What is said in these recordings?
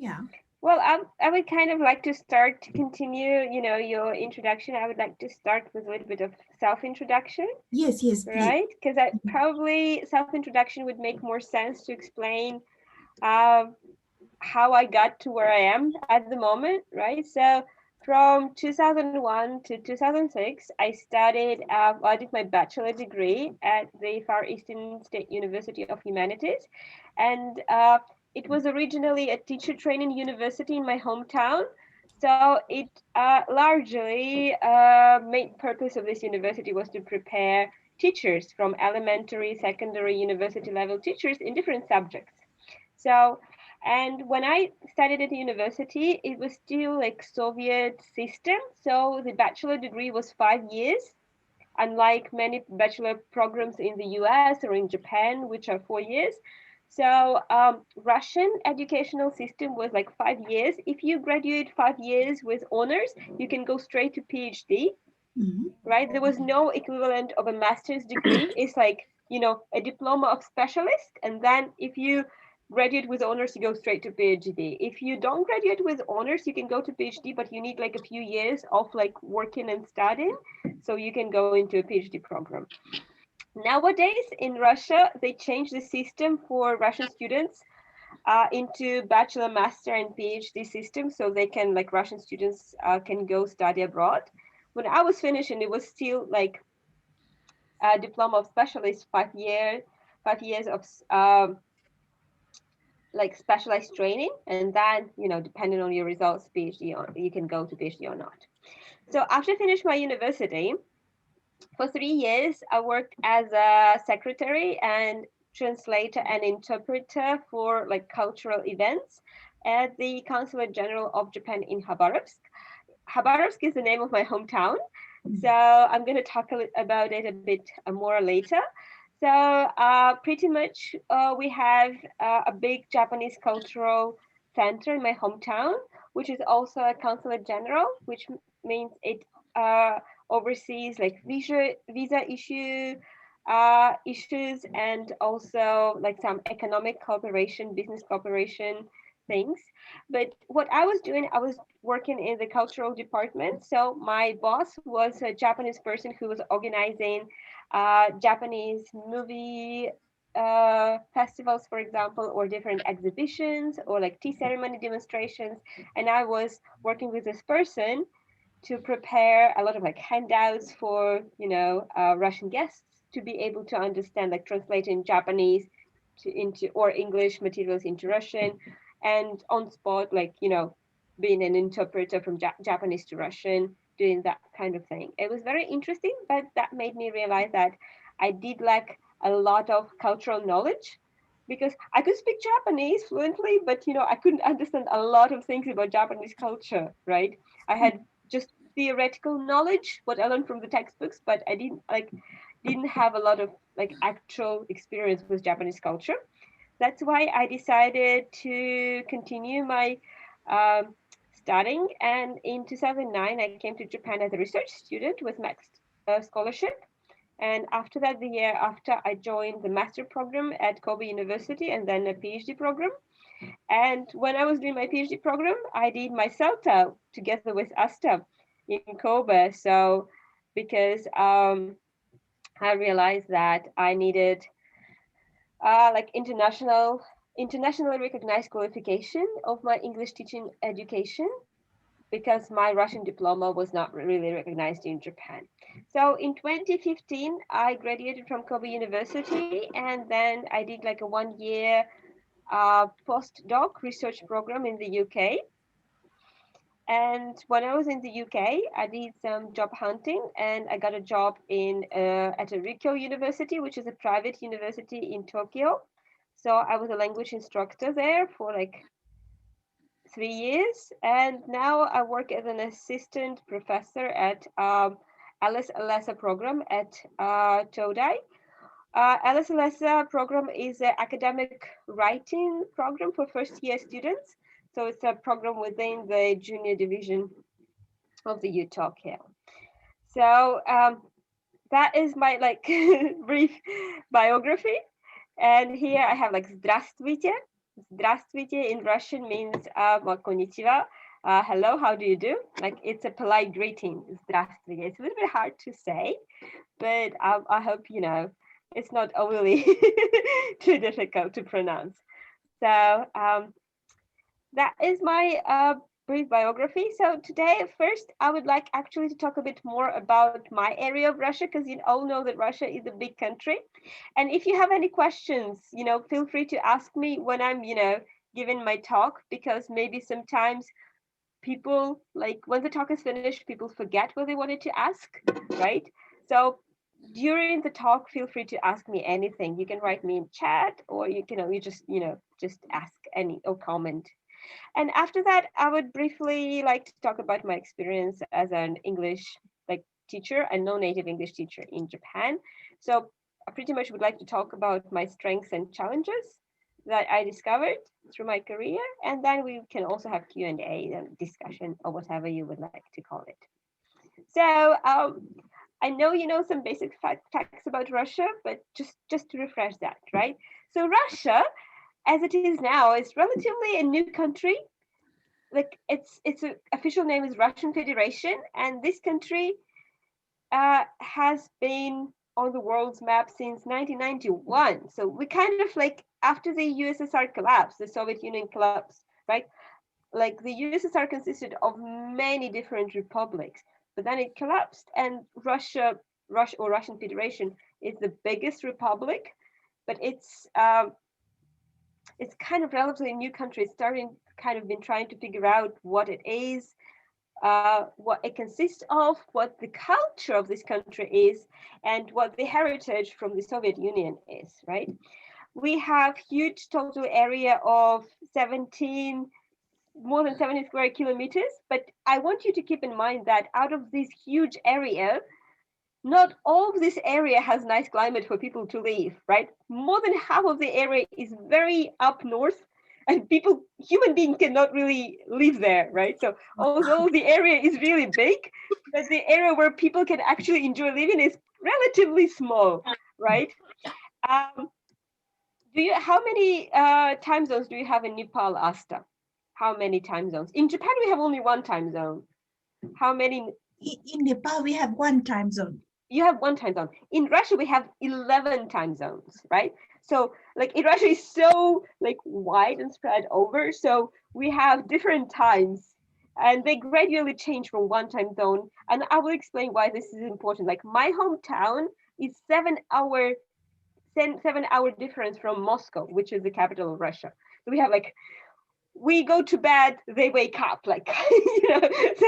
Yeah. Well, I would kind of like to start to continue, your introduction. I would like to start with a little bit of self-introduction, Yes, yes, please. right? Because I probably self-introduction would make more sense to explain uh, how I got to where I am at the moment, right? So from 2001 to 2006, I did my bachelor degree at the Far Eastern State University of Humanities. And it was originally a teacher training university in my hometown. So it largely main purpose of this university was to prepare teachers from elementary, secondary, university level teachers in different subjects. So, and when I studied at the university, it was still like Soviet system. So the bachelor degree was 5 years, unlike many bachelor programs in the US or in Japan, which are 4 years. So Russian educational system was like 5 years. If you graduate 5 years with honors, you can go straight to PhD, Mhm. right? There was no equivalent of a master's degree. It's like, a diploma of specialist. And then if you graduate with honors, you go straight to PhD. If you don't graduate with honors, you can go to PhD, but you need like a few years of like working and studying. So you can go into a PhD program. Nowadays in Russia, they changed the system for Russian students into bachelor, master, and PhD system, so they can like Russian students can go study abroad. When I was finishing, it was still like a diploma of specialist, 5 years, 5 years of like specialized training, and then depending on your results, PhD, or you can go to PhD or not. So after I finished my university, for 3 years, I worked as a secretary and translator and interpreter for like cultural events at the Consulate General of Japan in Khabarovsk. Khabarovsk is the name of my hometown, so I'm going to talk about it a bit more later. So pretty much we have a big Japanese cultural center in my hometown, which is also a consulate general, which means it oversees like visa issues, and also like some economic cooperation, business cooperation things. But what I was doing, I was working in the cultural department. So my boss was a Japanese person who was organizing Japanese movie festivals, for example, or different exhibitions or like tea ceremony demonstrations. And I was working with this person to prepare a lot of like handouts for Russian guests to be able to understand, like translating Japanese into or English materials into Russian, and on spot, like being an interpreter from Japanese to Russian, doing that kind of thing. It was very interesting, but that made me realize that I did lack a lot of cultural knowledge because I could speak Japanese fluently, but I couldn't understand a lot of things about Japanese culture, right? I had just theoretical knowledge, what I learned from the textbooks, but I didn't have a lot of like actual experience with Japanese culture. That's why I decided to continue my um, studying. And in 2009, I came to Japan as a research student with max scholarship. And after that, the year after, I joined the master program at Kobe University and then a PhD program. And when I was doing my PhD program, I did my CELTA together with Asta in Kobe. So because I realized that I needed like internationally recognized qualification of my English teaching education because my Russian diploma was not really recognized in Japan. So in 2015, I graduated from Kobe University, and then I did like a 1 year postdoc research program in the UK. And when I was in the UK, I did some job hunting, and I got a job in at a Rikyo University, which is a private university in Tokyo. So I was a language instructor there for like 3 years, and now I work as an assistant professor at Alice Alessa program at Todai. Alice Alessa program is an academic writing program for first year students. So it's a program within the junior division of the Utah Cal. So that is my like brief biography. And here I have like Здравствуйте. Здравствуйте in Russian means konnichiwa. Hello, how do you do? Like it's a polite greeting. Здравствуйте. It's a little bit hard to say, but I hope you know it's not overly too difficult to pronounce. So that is my brief biography. So today, first, I would like actually to talk a bit more about my area of Russia, because you all know that Russia is a big country. And if you have any questions, feel free to ask me when I'm, giving my talk, because maybe sometimes people, like when the talk is finished, people forget what they wanted to ask, right? So during the talk, feel free to ask me anything. You can write me in chat, or you just ask any or comment. And after that, I would briefly like to talk about my experience as an English like teacher and non-native English teacher in Japan. So I pretty much would like to talk about my strengths and challenges that I discovered through my career, and then we can also have Q&A and discussion or whatever you would like to call it. So I know you know some basic facts about Russia, but just to refresh that, right? So Russia, as it is now, is relatively a new country. Like its official name is Russian Federation, and this country has been on the world's map since 1991. So we kind of like after the USSR collapsed, the Soviet Union collapsed, right? Like the USSR consisted of many different republics, but then it collapsed, and Russia or Russian Federation is the biggest republic, but it's kind of relatively new country. It's starting kind of been trying to figure out what it is, what it consists of, what the culture of this country is, and what the heritage from the Soviet Union is, right? We have huge total area of 17, more than 70 square kilometers, but I want you to keep in mind that out of this huge area, not all of this area has nice climate for people to live, right? More than half of the area is very up north, and human beings cannot really live there, right? So although the area is really big, but the area where people can actually enjoy living is relatively small, right? Um, how many time zones do you have in Nepal, Asta? How many time zones? In Japan, we have only one time zone. How many? In Nepal, we have one time zone. You have one time zone. In Russia, we have 11 time zones, right? So like in Russia is so like wide and spread over. So we have different times, and they gradually change from one time zone. And I will explain why this is important. Like my hometown is 7 hour difference from Moscow, which is the capital of Russia. So we have like we go to bed, they wake up, like so,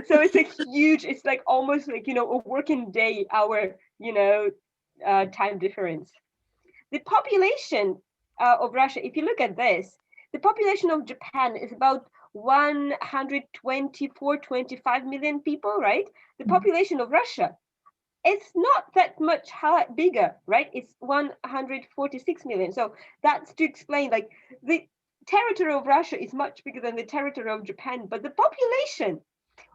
so it's a huge, it's like almost like a working day hour, time difference. The population of Russia, if you look at this, the population of Japan is about 124, 25 million people, right? The population of Russia, it's not that much bigger, right? It's 146 million. So that's to explain like the territory of Russia is much bigger than the territory of Japan, but the population,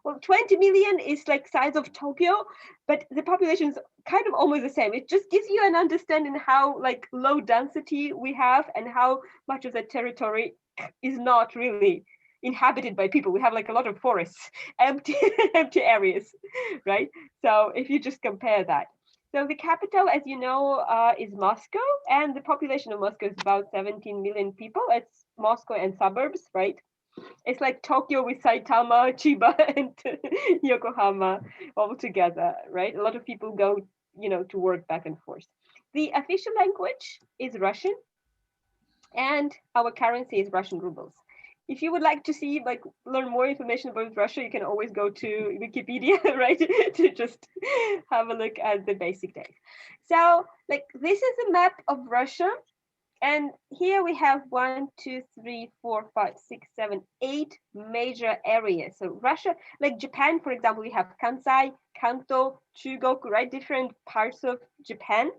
well, 20 million is like size of Tokyo, but the population is kind of almost the same. It just gives you an understanding how like low density we have and how much of the territory is not really inhabited by people. We have like a lot of forests, empty empty areas, right? So if you just compare that. So the capital, as you know, is Moscow, and the population of Moscow is about 17 million people. It's Moscow and suburbs, right? It's like Tokyo with Saitama, Chiba, and Yokohama all together, right? A lot of people go, to work back and forth. The official language is Russian, and our currency is Russian rubles. If you would like to see, like, learn more information about Russia, you can always go to Wikipedia, right, to just have a look at the basic dates. So, like, this is a map of Russia, and here we have 1, 2, 3, 4, 5, 6, 7, 8 major areas. So Russia, like Japan, for example, we have Kansai, Kanto, Chugoku, right? Different parts of Japan,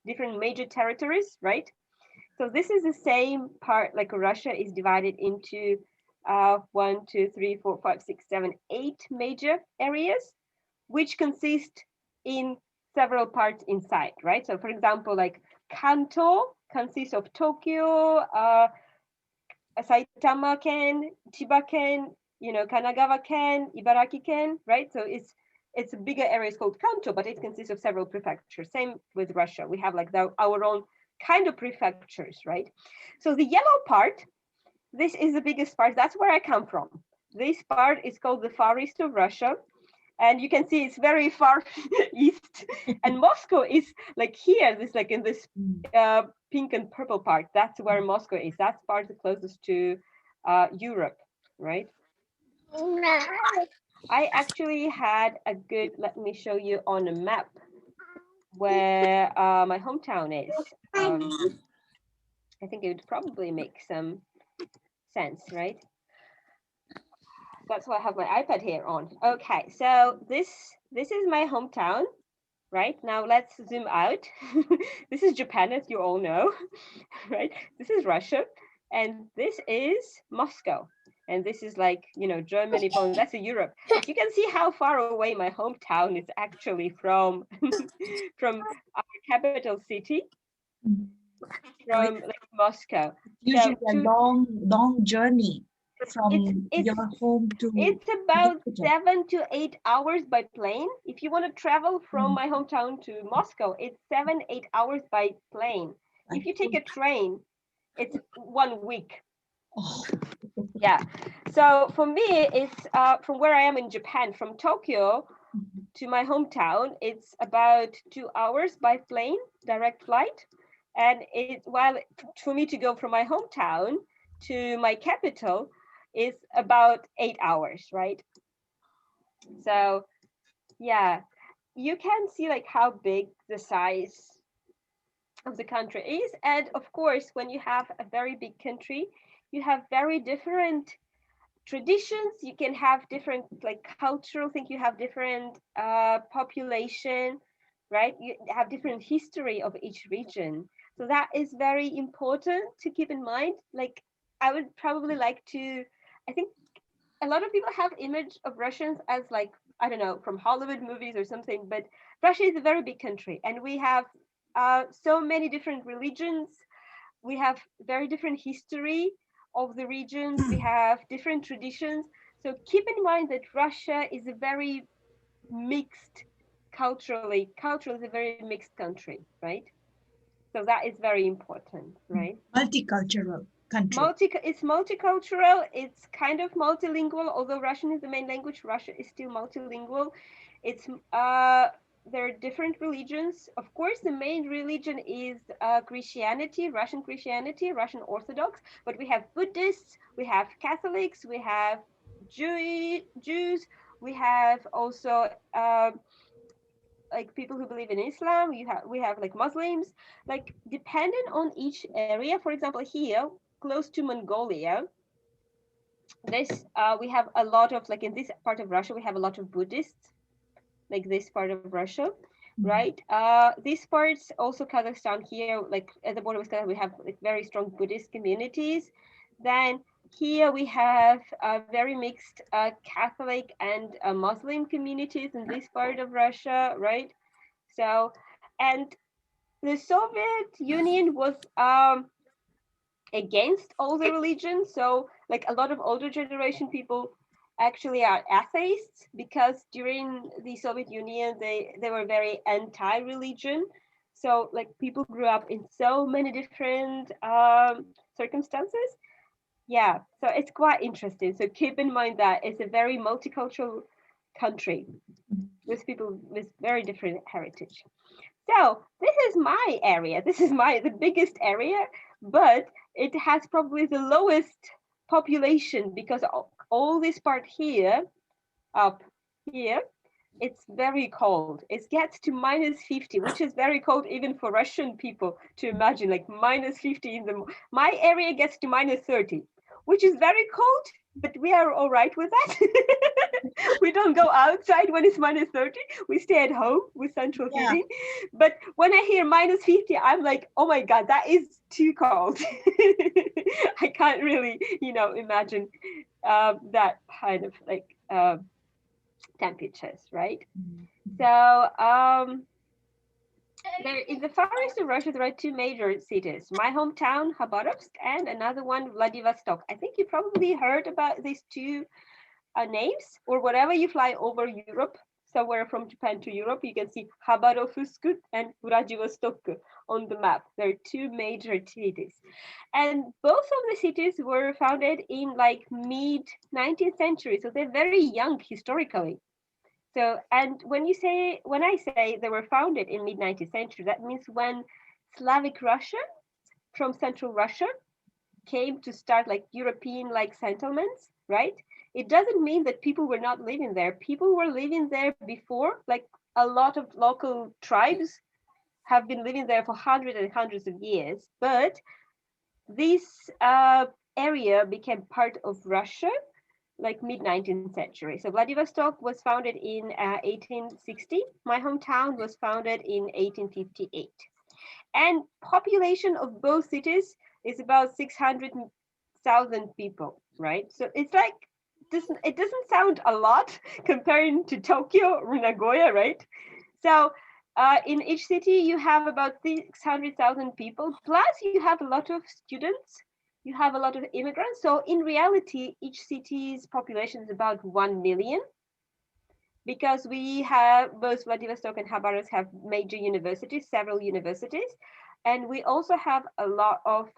different major territories, right? So this is the same part, like Russia is divided into 1, 2, 3, 4, 5, 6, 7, 8 major areas, which consist in several parts inside, right? So for example, like Kanto consists of Tokyo, Saitama Ken, Chiba Ken, Kanagawa Ken, Ibaraki Ken, right? So it's a bigger area. It's called Kanto, but it consists of several prefectures. Same with Russia. We have like our own kind of prefectures, right? So the yellow part, this is the biggest part. That's where I come from. This part is called the Far East of Russia. And you can see it's very far east. And Moscow is like here, this like in this pink and purple part. That's where Moscow is. That's part the closest to Europe, right? I actually had a good, let me show you on a map where my hometown is. I think it would probably make some sense, right? That's why I have my iPad here on. Okay, so this is my hometown, right? Now let's zoom out. This is Japan, as you all know, right? This is Russia, and this is Moscow. And this is like, Germany, Poland, that's Europe. But you can see how far away my hometown is actually from from our capital city, from like Moscow. Usually So a long journey from it's your home to it's the about capital. 7 to 8 hours by plane. If you want to travel from my hometown to Moscow, it's 7, 8 hours by plane. If you take a train, it's 1 week. Oh. Yeah. So for me, it's from where I am in Japan, from Tokyo to my hometown, it's about 2 hours by plane, direct flight. And while for me to go from my hometown to my capital is about 8 hours, right? So yeah, you can see like how big the size of the country is. And of course, when you have a very big country, you have very different traditions. You can have different like cultural things. You have different population, right? You have different history of each region. So that is very important to keep in mind. Like I would probably like to, I think a lot of people have image of Russians as like, I don't know, from Hollywood movies or something, but Russia is a very big country and we have so many different religions. We have very different history of the regions. We have different traditions. So keep in mind that Russia is a very mixed culturally is a very mixed country, right? So that is very important, right? Multicultural country. It's multicultural. It's kind of multilingual. Although Russian is the main language, Russia is still multilingual. It's there are different religions. Of course, the main religion is Christianity, Russian Orthodox. But we have Buddhists, we have Catholics, we have Jews. We have also like people who believe in Islam. We have like Muslims. Like depending on each area. For example, here close to Mongolia, this we have a lot of like in this part of Russia we have a lot of Buddhists. Like this part of Russia, right? These parts also Kazakhstan here, like at the border with Kazakhstan, we have like very strong Buddhist communities. Then here we have very mixed Catholic and Muslim communities in this part of Russia, right? So, and the Soviet Union was against all the religions. So, like a lot of older generation people actually are atheists because during the Soviet Union they were very anti-religion. So like people grew up in so many different circumstances. Yeah, so it's quite interesting. So keep in mind that it's a very multicultural country with people with very different heritage. So this is my area. This is the biggest area, but it has probably the lowest population because all this part here, up here, it's very cold. It gets to -50, which is very cold even for Russian people to imagine, like -50 in the. My area gets to -30, which is very cold, but we are all right with that. We don't go outside when it's -30. We stay at home with central heating. But when I hear -50, I'm like, oh my God, that is too cold. I can't really, imagine that kind of like temperatures, right? So There in the far east of Russia, there are two major cities. My hometown, Khabarovsk, and another one, Vladivostok. I think you probably heard about these two names, or wherever you fly over Europe, somewhere from Japan to Europe, you can see Khabarovsk and Vladivostok on the map. There are two major cities. And both of the cities were founded in like mid 19th century. So they're very young historically. So, and when I say they were founded in mid 19th century, that means when Slavic Russia from Central Russia came to start like European like settlements, right? It doesn't mean that people were not living there. People were living there before, like a lot of local tribes have been living there for hundreds and hundreds of years. But this area became part of Russia like mid 19th century. So Vladivostok was founded in 1860. My hometown was founded in 1858. And population of both cities is about 600,000 people, right? So it's like it doesn't sound a lot comparing to Tokyo or Nagoya, right? So in each city you have about 600,000 people, plus you have a lot of students, you have a lot of immigrants. So in reality, each city's population is about 1 million, because we have both Vladivostok and Khabarovsk have major universities, several universities, and we also have a lot of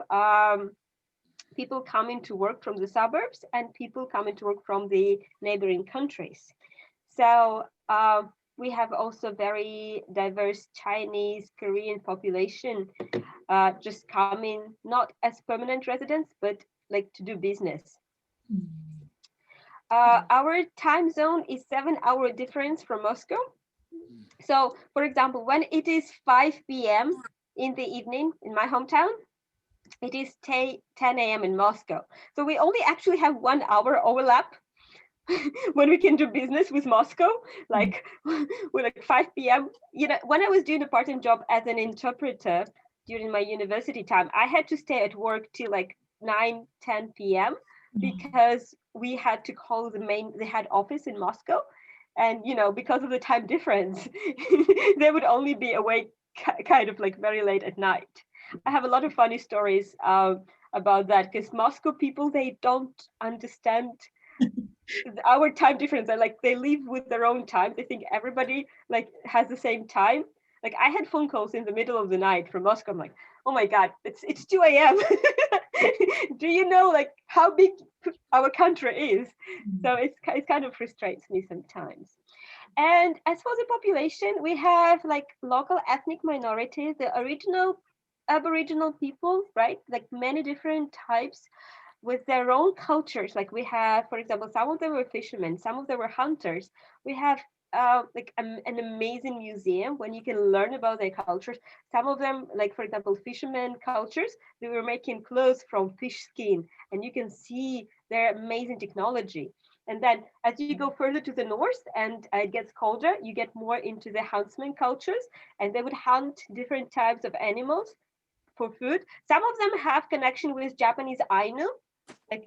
people coming to work from the suburbs and people coming to work from the neighboring countries. So we have also very diverse Chinese, Korean population just coming not as permanent residents, but like to do business. Our time zone is 7 hour difference from Moscow. So, for example, when it is 5 p.m. in the evening in my hometown, it is 10 a.m. in Moscow. So we only actually have 1 hour overlap when we can do business with Moscow, like we're like 5 p.m. You know, when I was doing a part-time job as an interpreter during my university time, I had to stay at work till like 9, 10 p.m. because we had to call the head office in Moscow. And, you know, because of the time difference, they would only be awake kind of like very late at night. I have a lot of funny stories about that, because Moscow people, they don't understand our time difference. They live with their own time. They think everybody like has the same time. Like I had phone calls in the middle of the night from Moscow. I'm like, oh my god, it's 2 a.m. Do you know like how big our country is? So it kind of frustrates me sometimes. And as for the population, we have like local ethnic minorities, the original Aboriginal people, right? Like many different types with their own cultures. Like we have, for example, some of them were fishermen, some of them were hunters. We have an amazing museum when you can learn about their cultures. Some of them, like for example, fishermen cultures, they were making clothes from fish skin, and you can see their amazing technology. And then as you go further to the north and it gets colder, you get more into the huntsman cultures, and they would hunt different types of animals for food. Some of them have connection with Japanese Ainu, like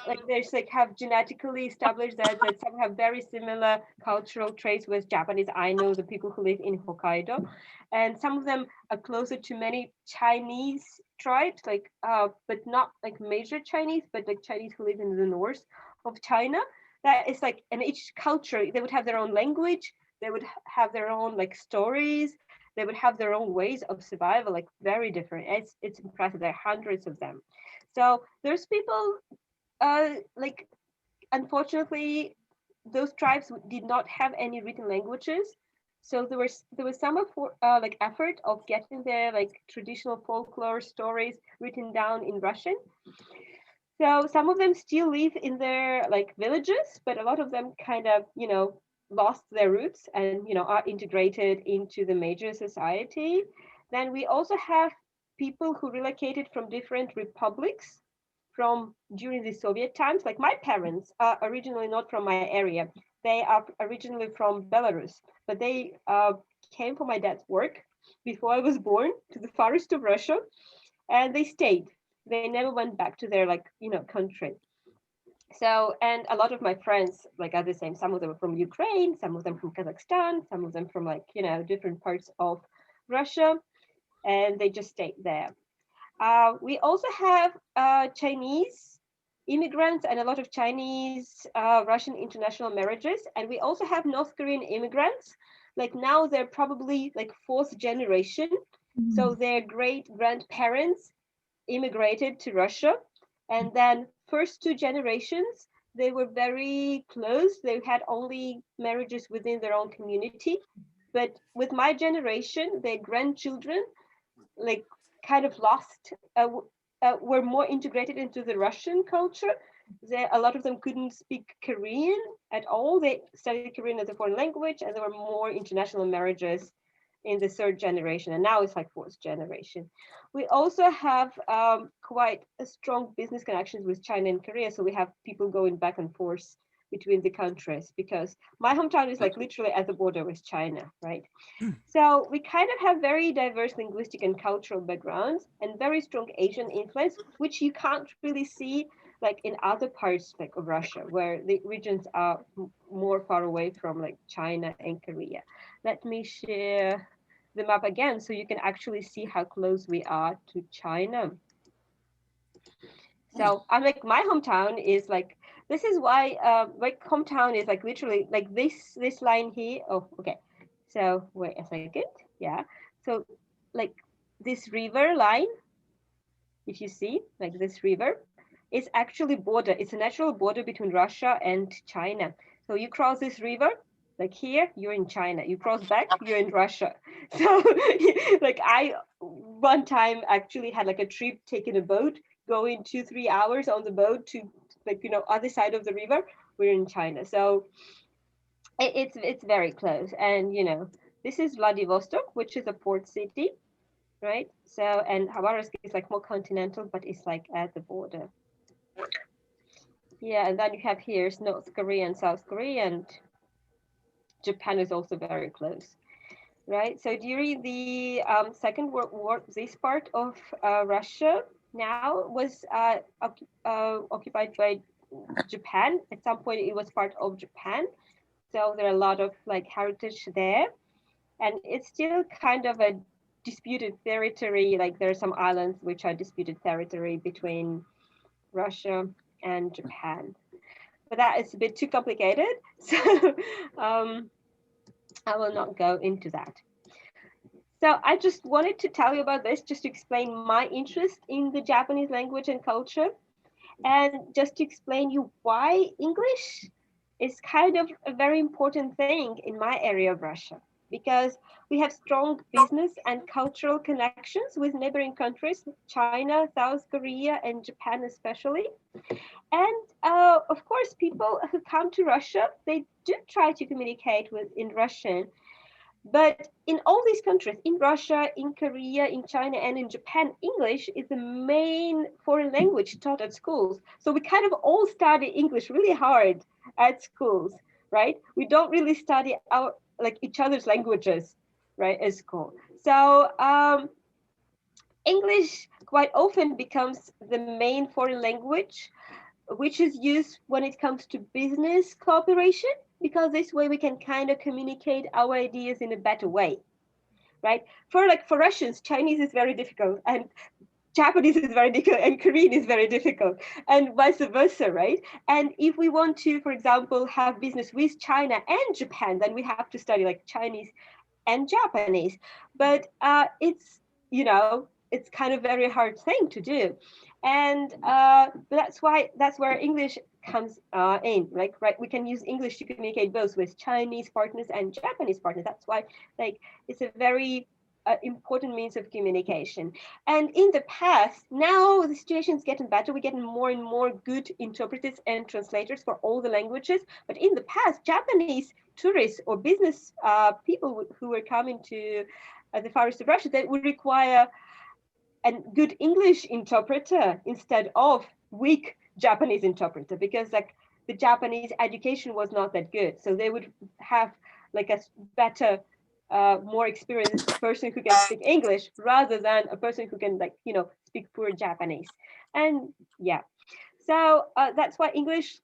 like there's like have genetically established that some have very similar cultural traits with Japanese Ainu, the people who live in Hokkaido, and some of them are closer to many Chinese tribes, like but not like major Chinese, but like Chinese who live in the north of China. That is like, in each culture they would have their own language, they would have their own like stories, they would have their own ways of survival, like very different. It's impressive. There are hundreds of them. So there's people like unfortunately those tribes did not have any written languages. So there was some like effort of getting their like traditional folklore stories written down in Russian. So some of them still live in their like villages, but a lot of them kind of, lost their roots and, are integrated into the major society. Then we also have people who relocated from different republics from during the Soviet times. Like my parents are originally not from my area. They are originally from Belarus, but they came for my dad's work before I was born to the far east of Russia, and they stayed. They never went back to their country. So, and a lot of my friends, like are the same. Some of them are from Ukraine, some of them from Kazakhstan, some of them from like, different parts of Russia, and they just stayed there. We also have Chinese immigrants and a lot of Chinese Russian international marriages. And we also have North Korean immigrants. Like now they're probably like fourth generation. So Mm. their great grandparents immigrated to Russia. And then first two generations, they were very close. They had only marriages within their own community. But with my generation, their grandchildren like kind of lost, were more integrated into the Russian culture. A lot of them couldn't speak Korean at all. They studied Korean as a foreign language, and there were more international marriages in the third generation, and now it's like fourth generation. We also have quite a strong business connections with China and Korea, so we have people going back and forth between the countries because my hometown is like literally at the border with China, right? So we kind of have very diverse linguistic and cultural backgrounds and very strong Asian influence, which you can't really see like in other parts like of Russia, where the regions are more far away from like China and Korea. Let me share the map again so you can actually see how close we are to China. So I'm like my hometown is like this is why my hometown is like literally like this line here. Oh, okay. So wait a second. Yeah. So like this river line, if you see like this river, is actually border. It's a natural border between Russia and China. So you cross this river, like here, you're in China. You cross back, you're in Russia. So like I one time actually had like a trip taking a boat, going 2-3 hours on the boat to like other side of the river. We're in China. So it's very close. And this is Vladivostok, which is a port city, right? So and Khabarovsk is like more continental, but it's like at the border. Yeah, and then you have here's North Korea and South Korea, and Japan is also very close, right? So during the Second World War, this part of Russia now was occupied by Japan. At some point, it was part of Japan. So there are a lot of like heritage there, and it's still kind of a disputed territory. Like there are some islands which are disputed territory between Russia and Japan. But that is a bit too complicated, so um, I will not go into that. So I just wanted to tell you about this just to explain my interest in the Japanese language and culture, and just to explain you why English is kind of a very important thing in my area of Russia, because we have strong business and cultural connections with neighboring countries, China, South Korea, and Japan especially. And of course, people who come to Russia, they do try to communicate with in Russian. But in all these countries, in Russia, in Korea, in China, and in Japan, English is the main foreign language taught at schools. So we kind of all study English really hard at schools, right? We don't really study our like each other's languages, right, at school. So English quite often becomes the main foreign language which is used when it comes to business cooperation, because this way we can kind of communicate our ideas in a better way, right? For Russians, Chinese is very difficult, and Japanese is very difficult, and Korean is very difficult, and vice versa, right? And if we want to, for example, have business with China and Japan, then we have to study like Chinese and Japanese. But it's kind of very hard thing to do, and that's where English comes in. Like, right, we can use English to communicate both with Chinese partners and Japanese partners. That's why like it's a very important means of communication. And in the past, now the situation is getting better. We're getting more and more good interpreters and translators for all the languages. But in the past, Japanese tourists or business people who were coming to the Far East of Russia, they would require a good English interpreter instead of weak Japanese interpreter, because like the Japanese education was not that good. So they would have like a better, more experienced person who can speak English rather than a person who can like speak poor Japanese. And yeah, So that's why English,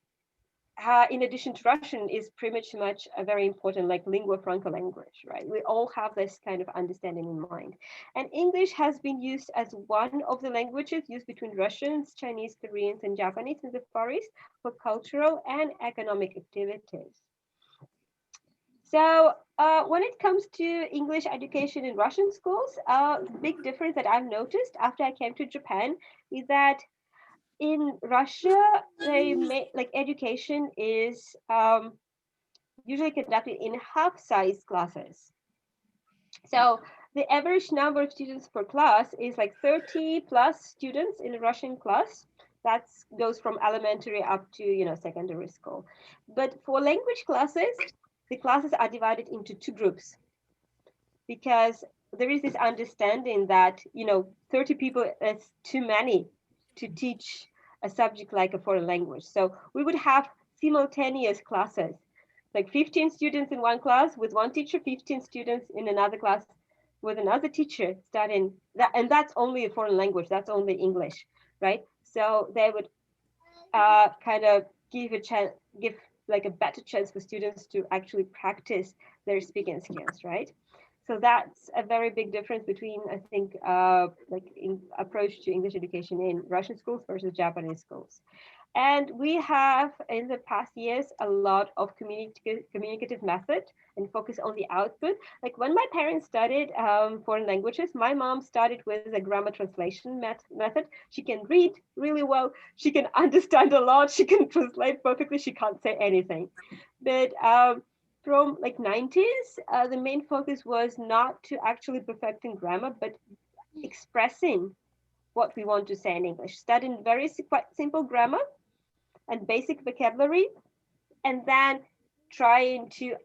in addition to Russian, is pretty much a very important like lingua franca language, right? We all have this kind of understanding in mind. And English has been used as one of the languages used between Russians, Chinese, Koreans, and Japanese in the Far East for cultural and economic activities. So when it comes to English education in Russian schools, the big difference that I've noticed after I came to Japan is that in Russia, they make like education is usually conducted in half-size classes. So the average number of students per class is like 30 plus students in a Russian class. That goes from elementary up to secondary school. But for language classes, the classes are divided into two groups because there is this understanding that 30 people is too many to teach a subject like a foreign language. So we would have simultaneous classes, like 15 students in one class with one teacher, 15 students in another class with another teacher studying that, and that's only a foreign language, that's only English, right? So they would kind of give a chance, give like a better chance for students to actually practice their speaking skills, right? So that's a very big difference between, I think, like in approach to English education in Russian schools versus Japanese schools. And we have in the past years a lot of communicative method and focus on the output. Like when my parents studied foreign languages, my mom started with a grammar translation method. She can read really well. She can understand a lot. She can translate perfectly. She can't say anything. But from like 90s, the main focus was not to actually perfecting grammar, but expressing what we want to say in English. Studying very quite simple grammar and basic vocabulary, and then trying to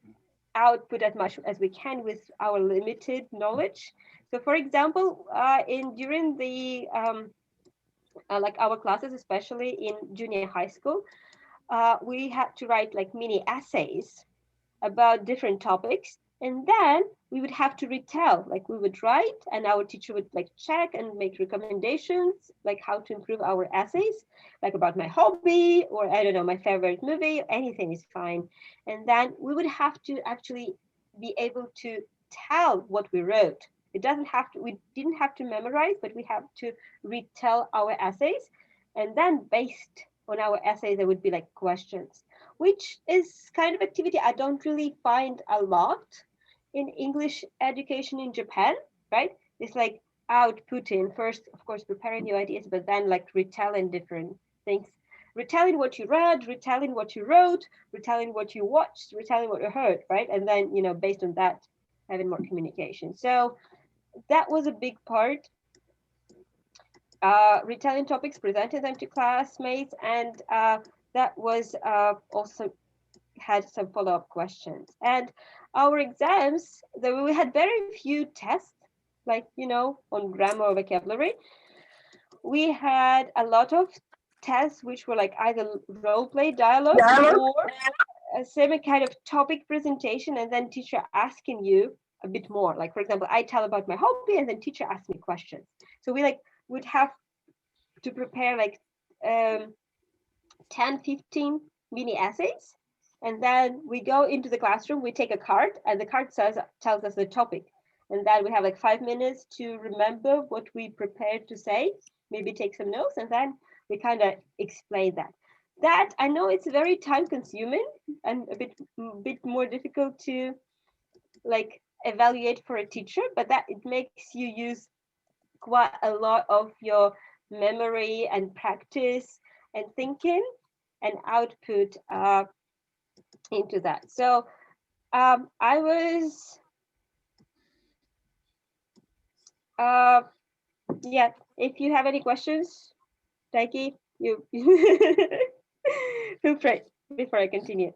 output as much as we can with our limited knowledge. So, for example, in during the like our classes, especially in junior high school, we had to write like mini essays about different topics, and then we would have to retell, like we would write and our teacher would like check and make recommendations like how to improve our essays, like about my hobby or I don't know, my favorite movie, anything is fine. And then we would have to actually be able to tell what we wrote. It doesn't have to, we didn't have to memorize, but we have to retell our essays, and then based on our essays there would be like questions, which is kind of activity I don't really find a lot in English education in Japan, right? It's like outputting first, of course, preparing new ideas, but then like retelling different things, retelling what you read, retelling what you wrote, retelling what you watched, retelling what you heard, right? And then, based on that, having more communication. So that was a big part. Retelling topics, presenting them to classmates, and that was also had some follow-up questions. And our exams, we had very few tests, like, on grammar or vocabulary. We had a lot of tests which were like either role play dialogue or a semi kind of topic presentation, and then teacher asking you a bit more. Like, for example, I tell about my hobby and then teacher asks me questions. So we like would have to prepare like 10, 15 mini essays. And then we go into the classroom, we take a card, and the card tells us the topic. And then we have like 5 minutes to remember what we prepared to say, maybe take some notes, and then we kind of explain that. That I know it's very time consuming and a bit more difficult to like evaluate for a teacher, but that it makes you use quite a lot of your memory and practice and thinking and output into that. So I was, yeah, if you have any questions, Daiki, you feel free before I continue.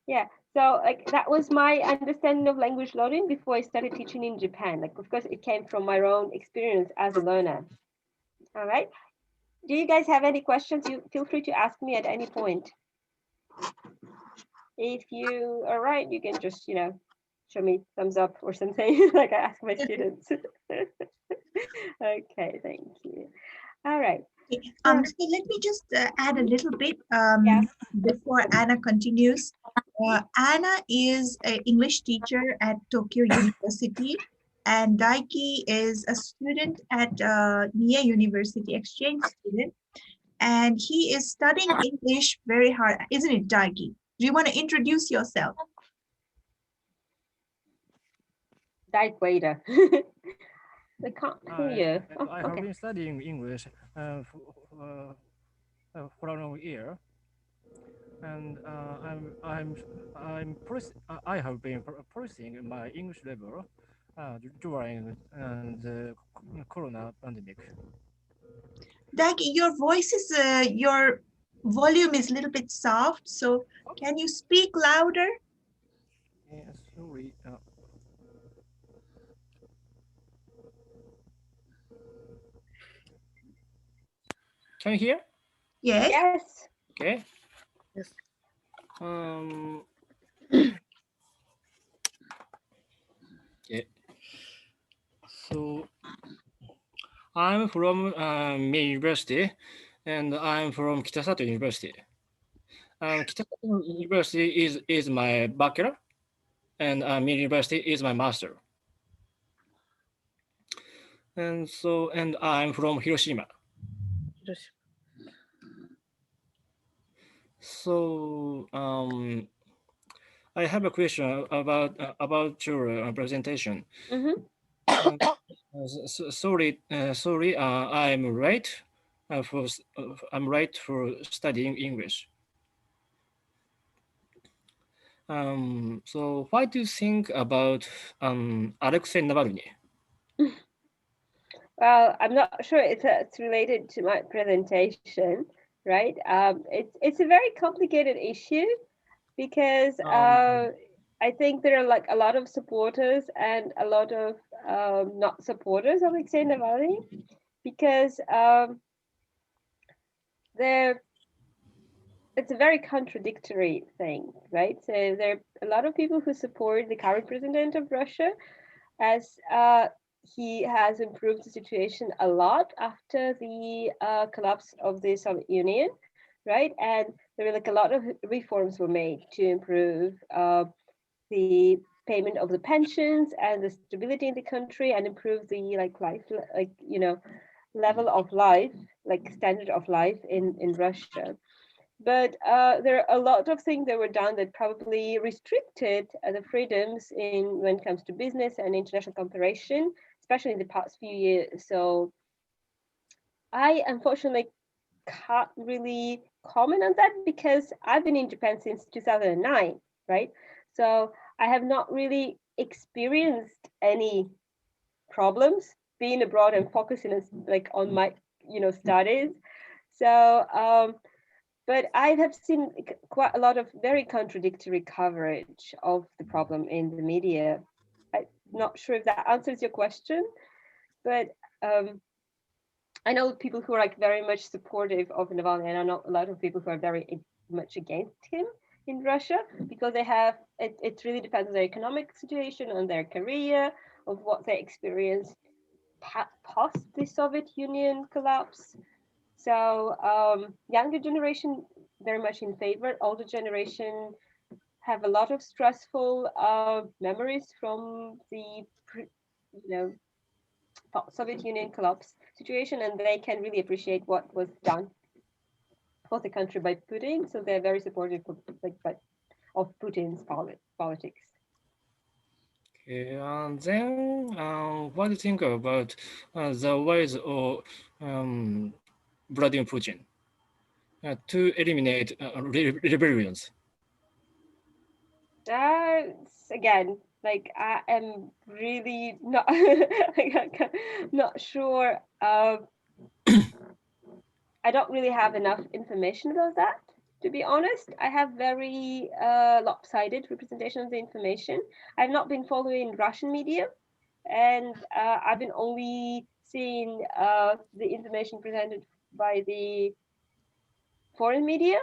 Yeah, so like that was my understanding of language learning before I started teaching in Japan. Like, of course, it came from my own experience as a learner. All right. Do you guys have any questions? You feel free to ask me at any point. If you are right, you can just, show me thumbs up or something like I ask my students. Okay, thank you. All right. Okay. So, So let me just add a little bit yeah. before Anna continues. Anna is an English teacher at Tokyo University, and Daiki is a student at Nia University, exchange student, and he is studying English very hard, isn't it, Daiki? Do you want to introduce yourself? Diet waiter. I can't hear you. Oh, I have okay. been studying English for a year, and I have been pressing my English level during the Corona pandemic. Daiki, your voice is, your volume is a little bit soft, so can you speak louder? Sorry. Can you hear? Yes. Yes. Okay. Yes. Um. Okay. So I'm from Mie University, and I'm from Kitasato University. Kitasato University is my bachelor, and Mie University is my master. And I'm from Hiroshima. So I have a question about your presentation. Mm-hmm. Uh, sorry, I'm right for studying English. So why do you think about Alexei Navalny? Well, I'm not sure it's related to my presentation, right? It's a very complicated issue because Um, I think there are like a lot of supporters and a lot of not supporters of Alexei Navalny because there it's a very contradictory thing, right? So there are a lot of people who support the current president of Russia as he has improved the situation a lot after the collapse of the Soviet Union, right? And there were like a lot of reforms were made to improve the payment of the pensions and the stability in the country and improve the like life, like level of life, like standard of life in Russia. But there are a lot of things that were done that probably restricted the freedoms in when it comes to business and international cooperation, especially in the past few years. So I unfortunately can't really comment on that because I've been in Japan since 2009, right? So I have not really experienced any problems being abroad and focusing like on my studies. So but I have seen quite a lot of very contradictory coverage of the problem in the media. I'm not sure if that answers your question, but um, I know people who are like very much supportive of Navalny, and I know a lot of people who are very much against him in Russia because they have it really depends on their economic situation, on their career, of what they experienced post the Soviet Union collapse. So younger generation very much in favor. Older generation have a lot of stressful memories from the you know Soviet Union collapse situation, and they can really appreciate what was done for the country by Putin. So they're very supportive of, of Putin's politics. okay, and then what do you think about the ways of Vladimir Putin to eliminate rebellions? That's again like I am really not not sure. I don't really have enough information about that. To be honest, I have very lopsided representation of the information. I've not been following Russian media, and I've been only seeing the information presented by the foreign media,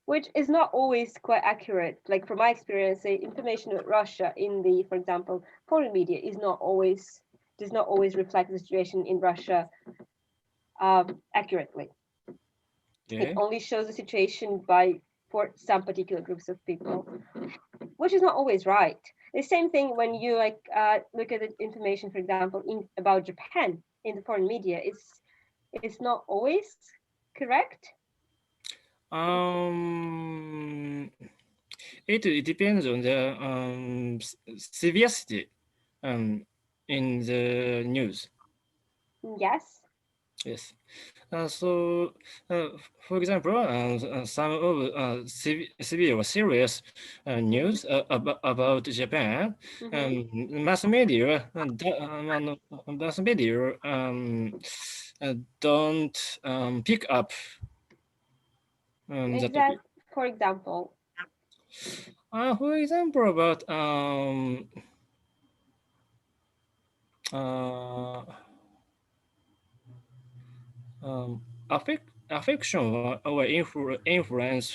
which is not always quite accurate. Like from my experience, the information about Russia in the, for example, foreign media is not always does not always reflect the situation in Russia accurately. It Okay. only shows the situation by for some particular groups of people, which is not always right. The same thing when you look at the information, for example, about Japan in the foreign media. It's not always correct. Um, it depends on the severity um, in the news. Yes. Yes. So, for example, some of severe or serious news about Japan, Mm-hmm. mass media, mass media don't pick up the topic. Exact. For example. For example, about uh, affection or influence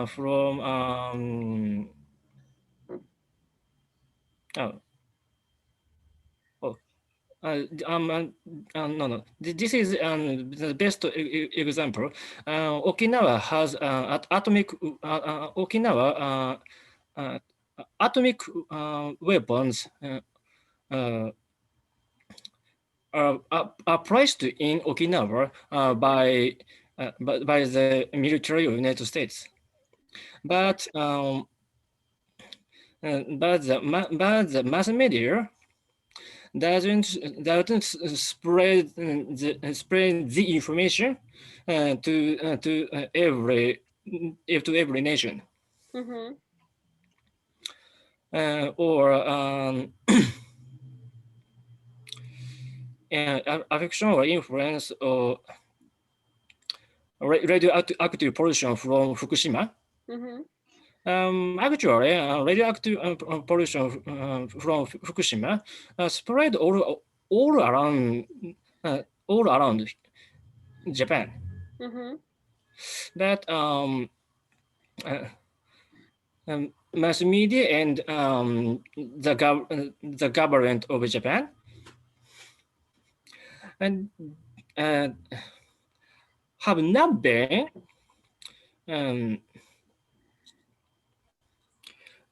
from oh, oh, no, no. This is the best example. Okinawa has Okinawa uh, atomic weapons uh, are placed in Okinawa Mm-hmm. by the military of United States. But Exactly. but the mass media doesn't spread the information to every nation Mm-hmm. or affection or influence or radioactive pollution from Fukushima. Mm-hmm. Actually, radioactive pollution from Fukushima spread all around uh, all around Japan. Mm-hmm. But uh, mass media and the government of Japan and uh, have not been um,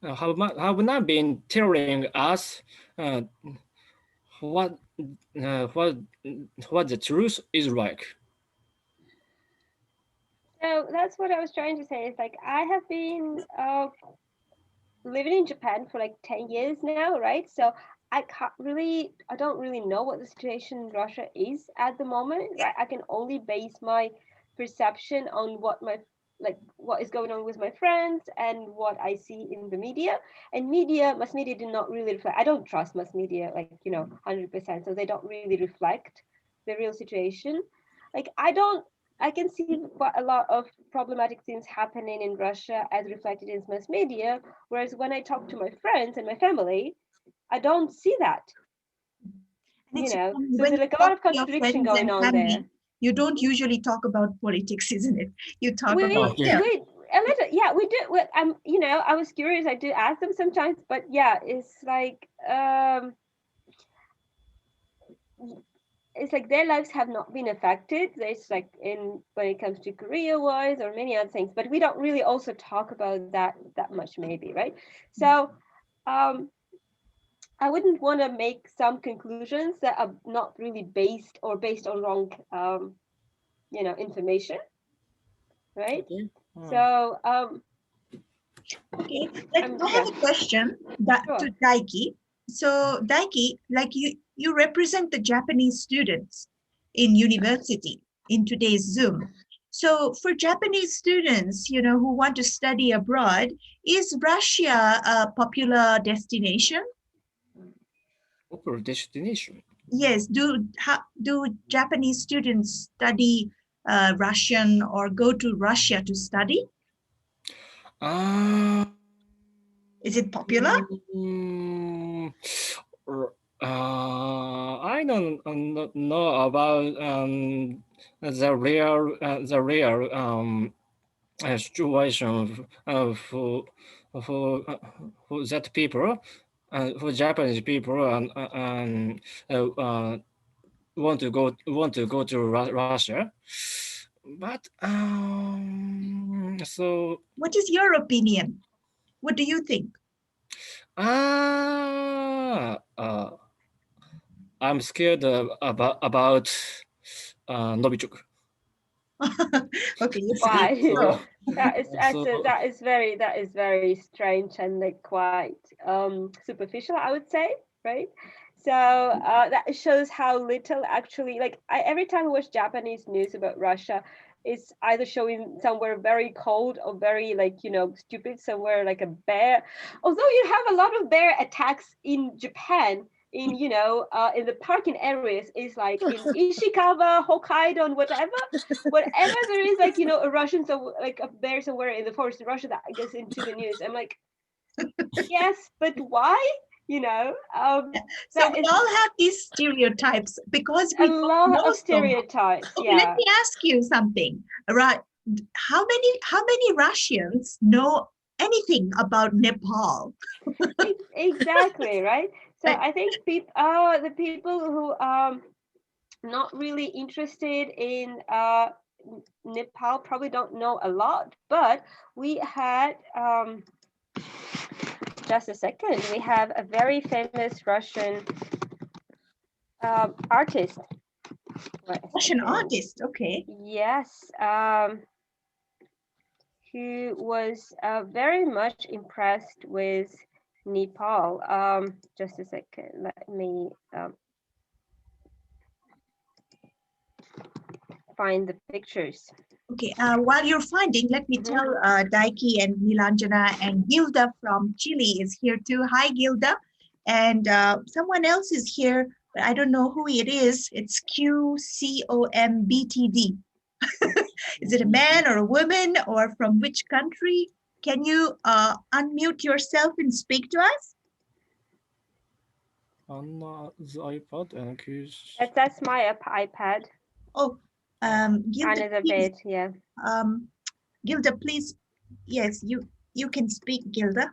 have not been telling us uh, what uh, what what the truth is like. So that's what I was trying to say. Is like I have been living in Japan for like 10 years now, right? So I don't really know what the situation in Russia is at the moment, right? I can only base my perception on what is going on with my friends and what I see in the media. And mass media do not really reflect. I don't trust mass media, like, 100%. So they don't really reflect the real situation. Like, I can see quite a lot of problematic things happening in Russia as reflected in mass media. Whereas when I talk to my friends and my family, I don't see that, And it's So when there's you like a lot talk of to your contradiction friends going and on there. family, you don't usually talk about politics, isn't it? You talk about, We Okay. yeah. we a little, yeah, we do. I was curious. I do ask them sometimes, but yeah, it's like their lives have not been affected. It's like in when it comes to career wise or many other things, but we don't really also talk about that much, maybe, right? So, um, I wouldn't want to make some conclusions that are not really based on wrong, information, right? Okay. So, Okay, like I have yeah, a question that sure. to Daiki. So Daiki, like you represent the Japanese students in university in today's Zoom. So for Japanese students, who want to study abroad, is Russia a popular destination? Proper destination. Yes. Do Japanese students study Russian or go to Russia to study? Uh, Is it popular? mm, I don't not know about the real situation for that people, for Japanese people and want to go to Russia, but so What is your opinion? What do you think? ah I'm scared about Novichok. Okay, you're scared. Why? So so That is very strange and like quite superficial, I would say, right? So that shows how little actually like every time I watch Japanese news about Russia, it's either showing somewhere very cold or very like stupid somewhere like a bear. Although you have a lot of bear attacks in Japan, in the parking areas, is like in Ishikawa, Hokkaido, and whatever there is, like a Russian, so like a bear somewhere in the forest in Russia that gets into the news. I'm like, yes, but why? You know, um, So that we is all have these stereotypes because a we don't lot know of so much. stereotypes. Okay, let Yeah, me ask you something. Right? How many Russians know anything about Nepal? exactly, right. So Right? I think the people who not really interested in Nepal probably don't know a lot, but we had just a second. We have a very famous Russian artist. Wait a Russian second. artist. Okay. Yes, who was very much impressed with Nepal. Just a second. Let me find the pictures. Okay. While you're finding, let me Mhm. tell Daiki and Nilanjana and Gilda from Chile is here too. Hi, Gilda. And someone else is here, but I don't know who it is. It's QCOMBTD. Is it a man or a woman or from which country? Can you unmute yourself and speak to us? on the iPad and use. That's my iPad. Oh, Gilda, Another please. bit, yeah. Um, Gilda, please. Yes, you can speak, Gilda.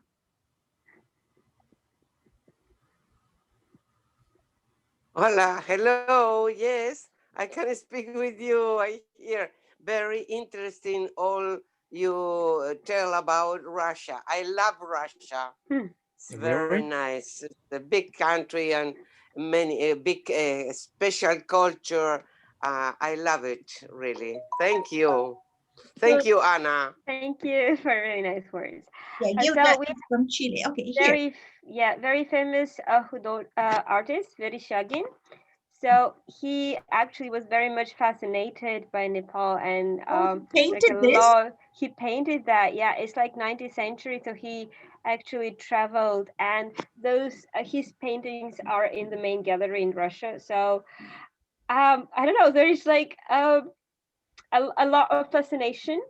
Hola, hello. Yes, I can speak with you. I hear very interesting all you tell about Russia. I love Russia. Hmm. It's very Really? nice. It's a big country and many a big special culture. I love it really. Thank you. So Thank you, Anna. thank you for really nice words. Yeah, Gilda So we is from Chile. Okay, here. very famous artist, Vereshchagin. So he actually was very much fascinated by Nepal and Oh, he like a painted this. lot. He painted that. Yeah, it's like 19th century. So he actually traveled, and those his paintings are in the main gallery in Russia. So I don't know. There is like a lot of fascination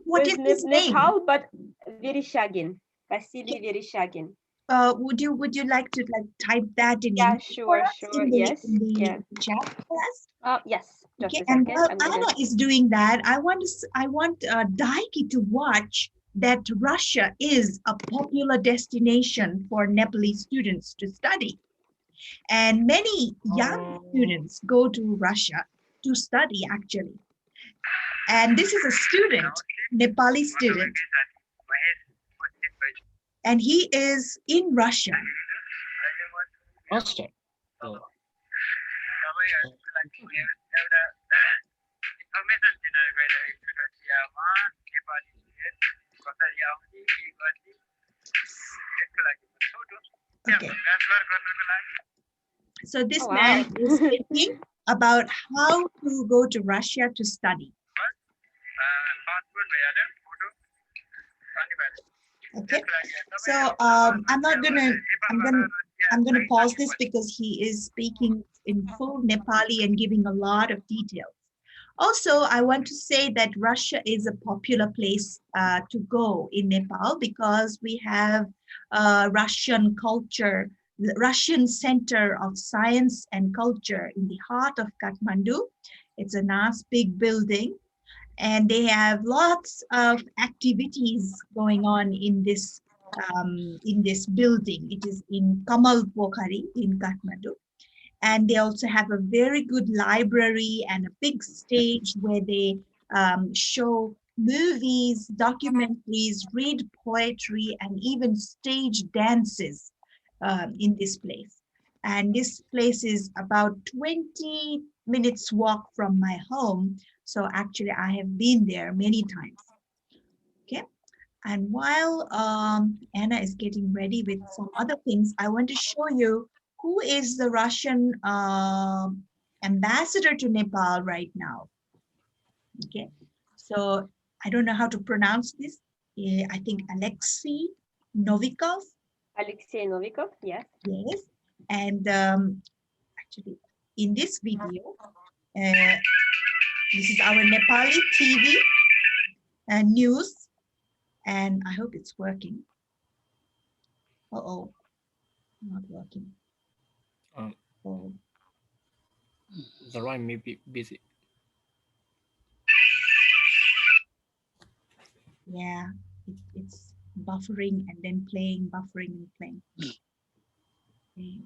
What with is his name? Nepal, but Vereshchagin, Vasily Vereshchagin. Would you like to like type that in Yeah, English for sure, us sure. in the Yes, in the yeah. chat for us? Yes. Just Okay, a and second. while I'm gonna. Anna is doing that, I want Daiki to watch that Russia is a popular destination for Nepalese students to study, and many young students go to Russia to study actually. And this is a student, Nepali student, and he is in Russia. Russia. Oh, Okay. So Oh this man wow. is thinking about how to go to Russia to study. Okay. So I'm gonna pause this because he is speaking in full Nepali and giving a lot of details. Also, I want to say that Russia is a popular place to go in Nepal because we have Russian culture, the Russian Center of Science and Culture in the heart of Kathmandu. It's a nice big building, and they have lots of activities going on in this building. It is in Kamal Pokhari in Kathmandu, And they also have a very good library and a big stage where they show movies, documentaries, read poetry, and even stage dances in this place. And this place is about 20 minutes walk from my home. So actually I have been there many times. Okay. And while Anna is getting ready with some other things, I want to show you who is the Russian ambassador to Nepal right now. Okay, so I don't know how to pronounce this. I think Alexei Novikov. Alexei Novikov, yes. Yes, and actually in this video, uh, this is our Nepali TV news, and I hope it's working. Uh-oh, not working. Um, Oh. the line may be busy. Yeah, it's buffering and then playing, buffering and playing. Okay.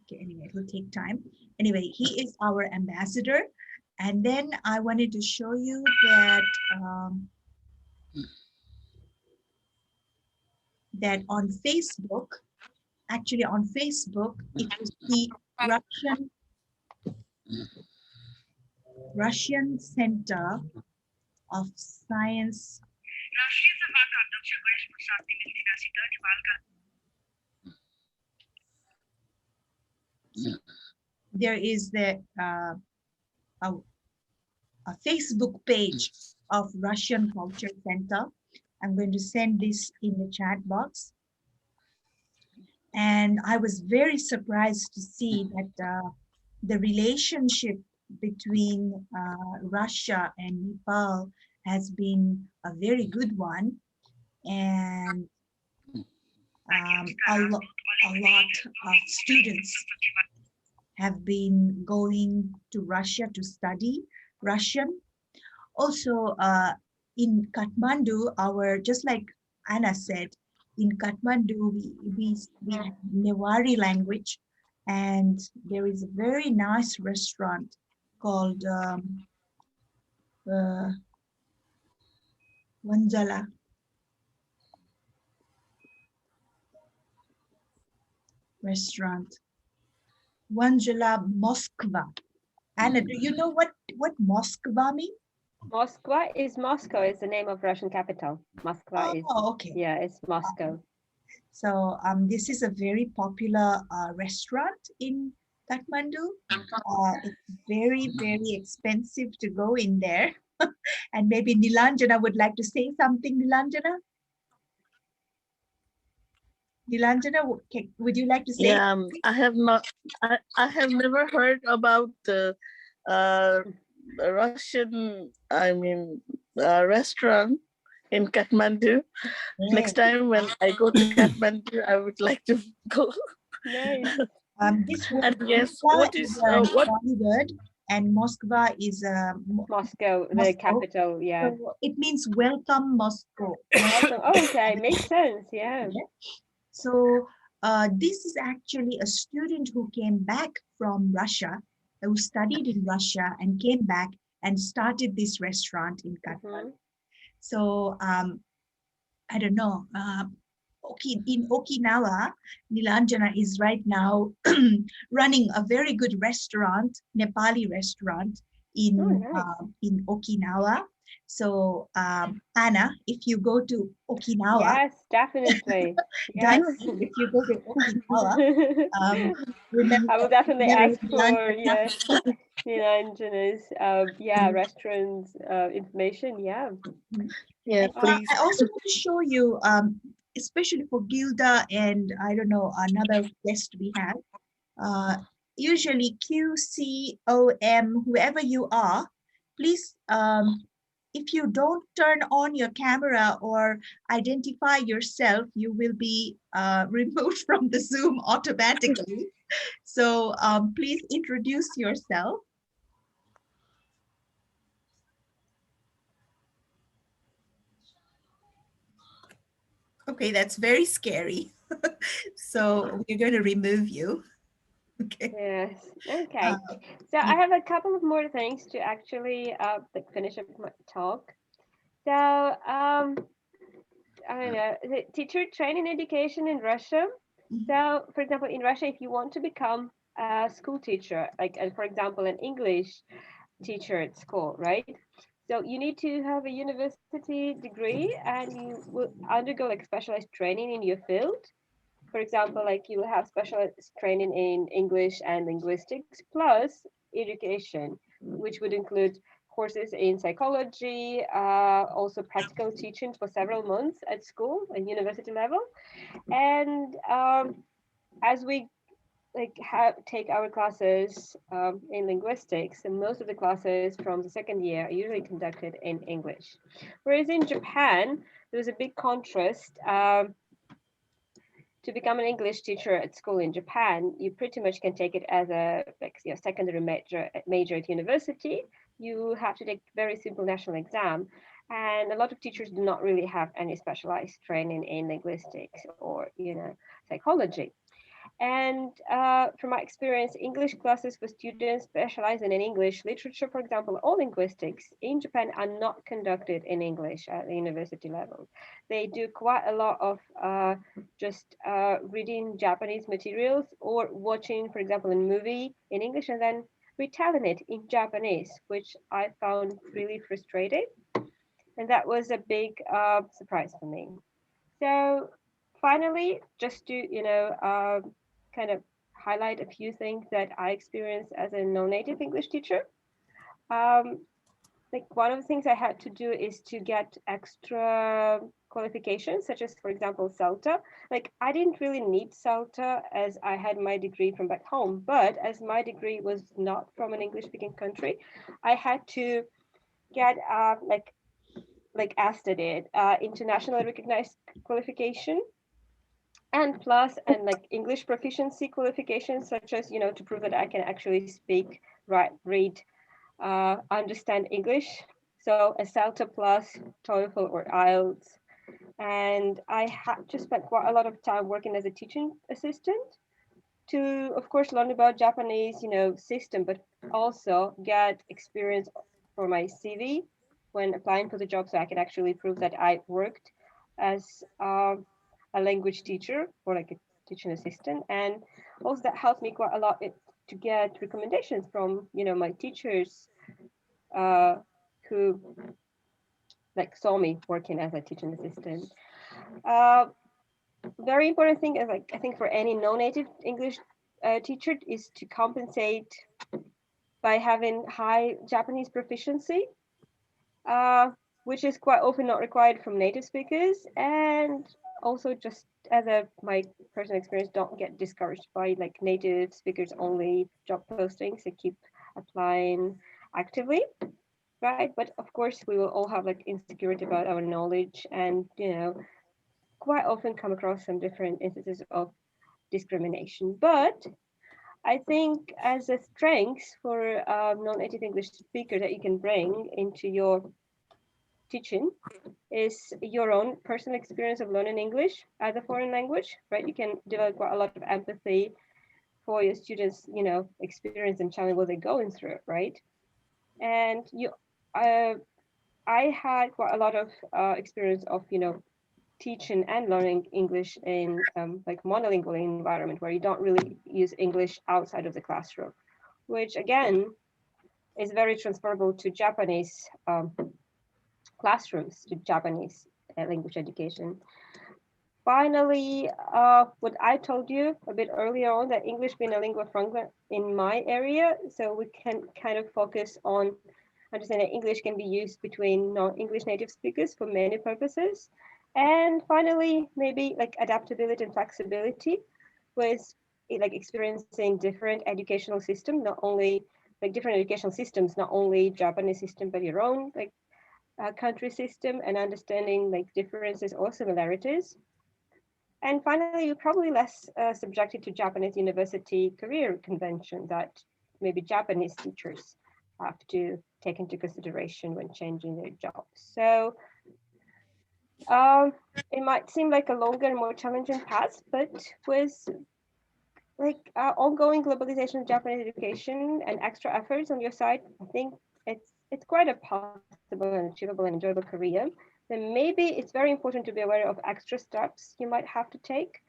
Okay, anyway, it will take time. Anyway, he is our ambassador. And then I wanted to show you that that on Facebook, actually on Facebook, if you see Russian Center of Science. There is a Facebook page of Russian Culture Center. I'm going to send this in the chat box. And I was very surprised to see that the relationship between Russia and Nepal has been a very good one. And a lot of students have been going to Russia to study Russian. Also, in Kathmandu, just like Anna said, in Kathmandu, we have Newari language, and there is a very nice restaurant called Vanjala. Restaurant. Vanjala Moskva. Anna, do you know what Moskva means? Moscow is Moscow is the name of Russian capital. Moscow is, Okay. yeah, it's Moscow. So this is a very popular restaurant in Kathmandu. It's very, very expensive to go in there. And maybe Nilanjana would like to say something, Nilanjana? Nilanjana, would you like to say? Yeah, I have not. I have never heard about the Russian. I mean, restaurant in Kathmandu. Next time when I go to Kathmandu, I would like to go. Nice. This word, And yes, Moskva what is a what? Nepali word, and Moskva is Moscow, the Moscow. capital, yeah. So it means welcome Moscow. Welcome. Oh, okay, makes sense, yeah. So this is actually a student who came back from Russia, who studied in Russia and came back and started this restaurant in Kathmandu. So I don't know. In Okinawa, Nilanjana is right now running a very good restaurant, Nepali restaurant in in Okinawa. So Anna, if you go to Okinawa, yes, definitely. Yes. if you go to Okinawa, remember I will definitely ask for Nilanjana. Nilanjana's restaurants information. Yeah. Yeah, please. I also want to show you, especially for Gilda and I don't know, another guest we have, usually QCOM, whoever you are, please, if you don't turn on your camera or identify yourself, you will be removed from the Zoom automatically. So please introduce yourself. Okay, that's very scary. So we're going to remove you. Okay. Yes. Okay. Uh, So yeah. I have a couple of more things to actually like finish up my talk. So I don't know, the teacher training education in Russia. Mhm. So for example, in Russia, if you want to become a school teacher, like for example, an English teacher at school, right? So you need to have a university degree and you will undergo like specialized training in your field. For example, like you will have specialized training in English and linguistics plus education, which would include courses in psychology, also practical teaching for several months at school and university level. And as we like take our classes in linguistics, and most of the classes from the second year are usually conducted in English. Whereas in Japan, there's a big contrast. To become an English teacher at school in Japan, you pretty much can take it as a like secondary major at university. You have to take very simple national exam, and a lot of teachers do not really have any specialized training in linguistics or psychology. And from my experience, English classes for students specializing in English literature, for example, or linguistics in Japan are not conducted in English at the university level. They do quite a lot of just reading Japanese materials or watching, for example, a movie in English and then retelling it in Japanese, which I found really frustrating. And that was a big surprise for me. So finally, just to kind of highlight a few things that I experienced as a non-native English teacher. Um, like one of the things I had to do is to get extra qualifications, such as, for example, CELTA. Like I didn't really need CELTA as I had my degree from back home, but as my degree was not from an English-speaking country, I had to get like ASTA did, internationally recognized qualification and plus and like English proficiency qualifications such as to prove that I can actually speak, write, read, understand English. So a CELTA plus, TOEFL or IELTS. And I had to spend quite a lot of time working as a teaching assistant to, of course, learn about Japanese, system, but also get experience for my CV when applying for the job, so I can actually prove that I worked as a language teacher or like a teaching assistant, and also that helped me quite a lot to get recommendations from my teachers uh, who like saw me working as a teaching assistant. Uh, Very important thing is like I think for any non-native English teacher is to compensate by having high Japanese proficiency, uh, which is quite often not required from native speakers, and also just as a my personal experience, don't get discouraged by like native speakers only job postings. So keep applying actively, right? But of course, we will all have like insecurity about our knowledge, and quite often come across some different instances of discrimination. But I think as a strength for non-native English speaker that you can bring into your teaching is your own personal experience of learning English as a foreign language, right? You can develop quite a lot of empathy for your students, experience and challenge what they're going through, right? And uh, I had quite a lot of experience of, teaching and learning English in like monolingual environment where you don't really use English outside of the classroom, which again is very transferable to Japanese classrooms, to Japanese language education. Finally, what I told you a bit earlier on, that English being a lingua franca in my area, so we can kind of focus on understanding that English can be used between non-English native speakers for many purposes. And finally, maybe like adaptability and flexibility with like experiencing different educational systems, not only like different educational systems, not only Japanese system, but your own like country system, and understanding like differences or similarities. And finally, you're probably less subjected to Japanese university career convention that maybe Japanese teachers have to take into consideration when changing their jobs. So Um, it might seem like a longer and more challenging path, but with like ongoing globalization of Japanese education and extra efforts on your side, I think it's quite a possible and achievable and enjoyable career. Then maybe it's very important to be aware of extra steps you might have to take.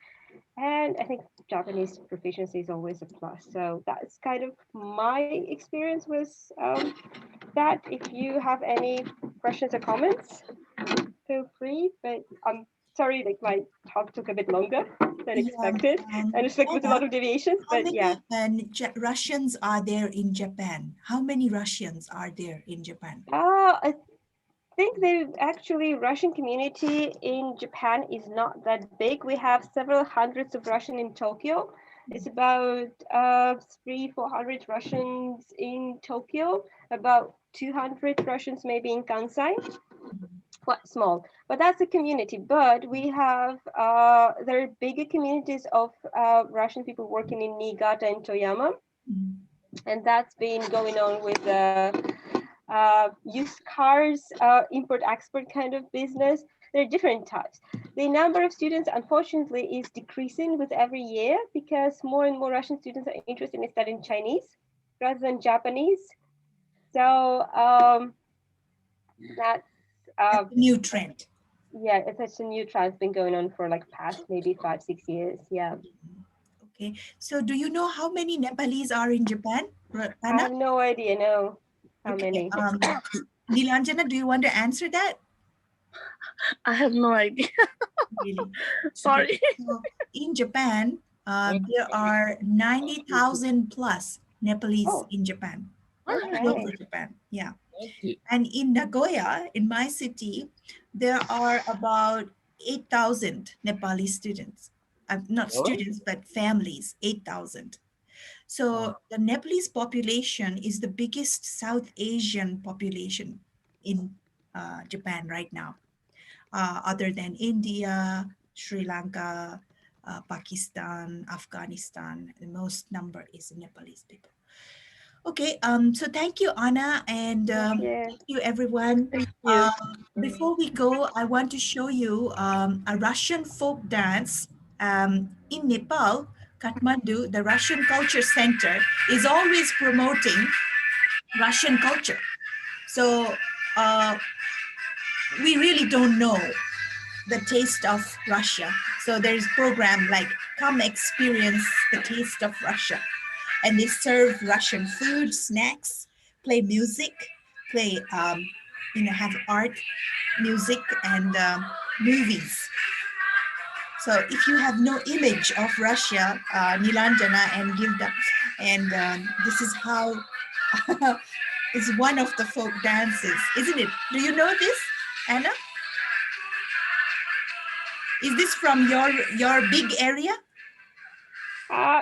And I think Japanese proficiency is always a plus. So that's kind of my experience with that. If you have any questions or comments, feel free. But I'm sorry, like my talk took a bit longer than Yeah, expected, and it's like with a Anna, lot of deviations. how But yeah, many Russians are there in Japan? How many Russians are there in Japan? I think the actually Russian community in Japan is not that big. We have several hundreds of Russian in Tokyo. It's about 400 Russians in Tokyo, about 200 Russians maybe in Kansai. Quite small, but that's a community. But we have there are bigger communities of Russian people working in Niigata and Toyama, Mm. and that's been going on with used cars, import export kind of business. There are different types. The number of students, unfortunately, is decreasing with every year because more and more Russian students are interested in studying Chinese rather than Japanese. So that's That's uh, a new trend. yeah, it's such a new trend. It's been going on for like past maybe 5, 6 years. Yeah, Okay, so do you know how many Nepalese are in Japan, I Anna? have no idea. No, how Okay, many? Nilanjana, do you want to answer that? I have no idea. Really? Okay, Sorry. so in Japan, there are 90,000 plus Nepalese Oh, in Japan, all okay. over Japan. Yeah. And in Nagoya, in my city, there are about 8,000 Nepali students. Not students, but families, 8,000. So the Nepalese population is the biggest South Asian population in Japan right now, other than India, Sri Lanka, Pakistan, Afghanistan. The most number is Nepalese people. Okay, so thank you, Anna, and Thank thank you. you, everyone. Thank you. Before we go, I want to show you a Russian folk dance in Nepal, Kathmandu. The Russian Culture Center is always promoting Russian culture. So uh, we really don't know the taste of Russia. So there's program like come experience the taste of Russia. And they serve Russian food, snacks, play music, play, have art, music, and movies. So if you have no image of Russia, Nilanjana and Gilda, and this is how is one of the folk dances, isn't it? Do you know this, Anna? Is this from your big area?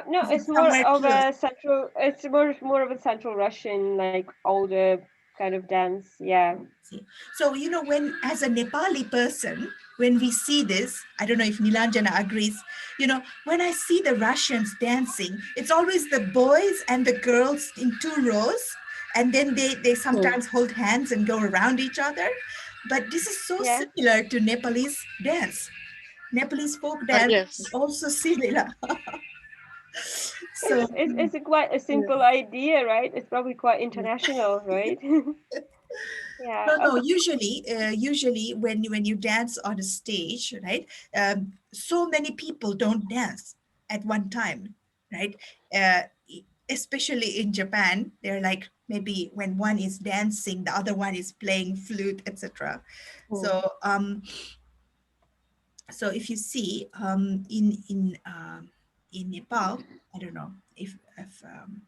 No, Is it it's more somewhere of close? a central. It's more of a central Russian, like older kind of dance. Yeah. See. So, when as a Nepali person, when we see this, I don't know if Nilanjana agrees, when I see the Russians dancing, it's always the boys and the girls in two rows, and then they Hmm. sometimes hold hands and go around each other. But this is so Yeah. similar to Nepalese dance. Nepalese folk dance is Yes. also similar. So, It's a quite a Yeah. simple idea, right? It's probably quite international, right? Yeah. no, no. Okay. Usually, when you dance on a stage, right? So many people don't dance at one time, right? Especially in Japan, they're like maybe when one is dancing, the other one is playing flute, etc. Hmm. So if you see in Nepal, I don't know if um,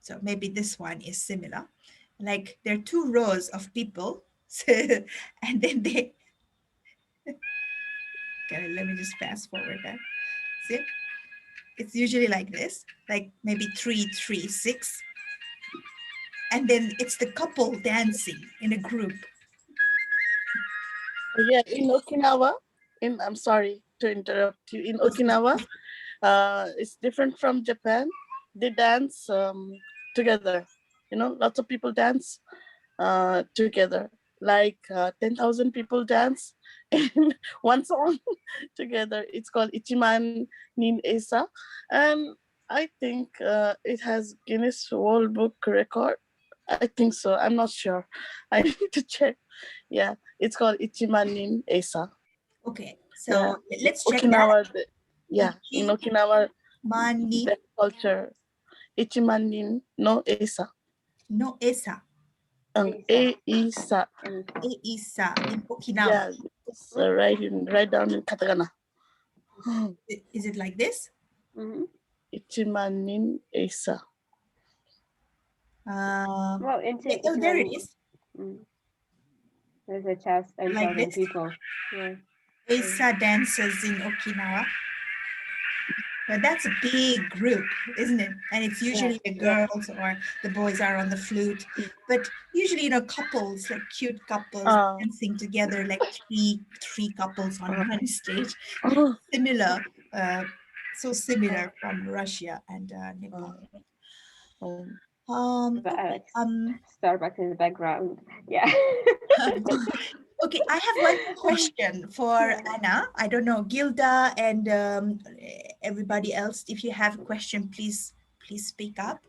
so maybe this one is similar. Like there are two rows of people, and then they. Okay, let me just fast forward that. See, it's usually like this, like maybe 3, 3, 6, and then it's the couple dancing in a group. Yeah, in Okinawa, I'm sorry to interrupt you. In Okinawa, it's different from Japan. They dance together. Lots of people dance together. like 10,000 people dance in one song together. It's called Ichiman Nin Esa. And I think it has Guinness World Book Record. I think so. I'm not sure. I need to check. Yeah, it's called Ichiman Nin Esa. Okay, Yeah, so let's check that. Okinawa. Yeah, in Okinawa, Ichimani that culture. Ichiman Nin no Esa. no Esa. Esa. Eisa in Okinawa. Yeah, it's right down in katakana. Is it like this? Mhm. Ichiman Nin Esa. Well, into Oh, there it Ichiman, is. there's a chest and Like 1,000 this? people. Yeah. Eisa dances in Okinawa. But that's a big group, isn't it? And it's usually the girls or the boys are on the flute. But usually, couples, like cute couples dancing together, like three couples on one stage. Oh, Similar, so similar from Russia and Nepal. But Okay. Starbucks in the background. Yeah. Okay, I have one more question for Anna. I don't know, Gilda and everybody else. If you have a question, please speak up.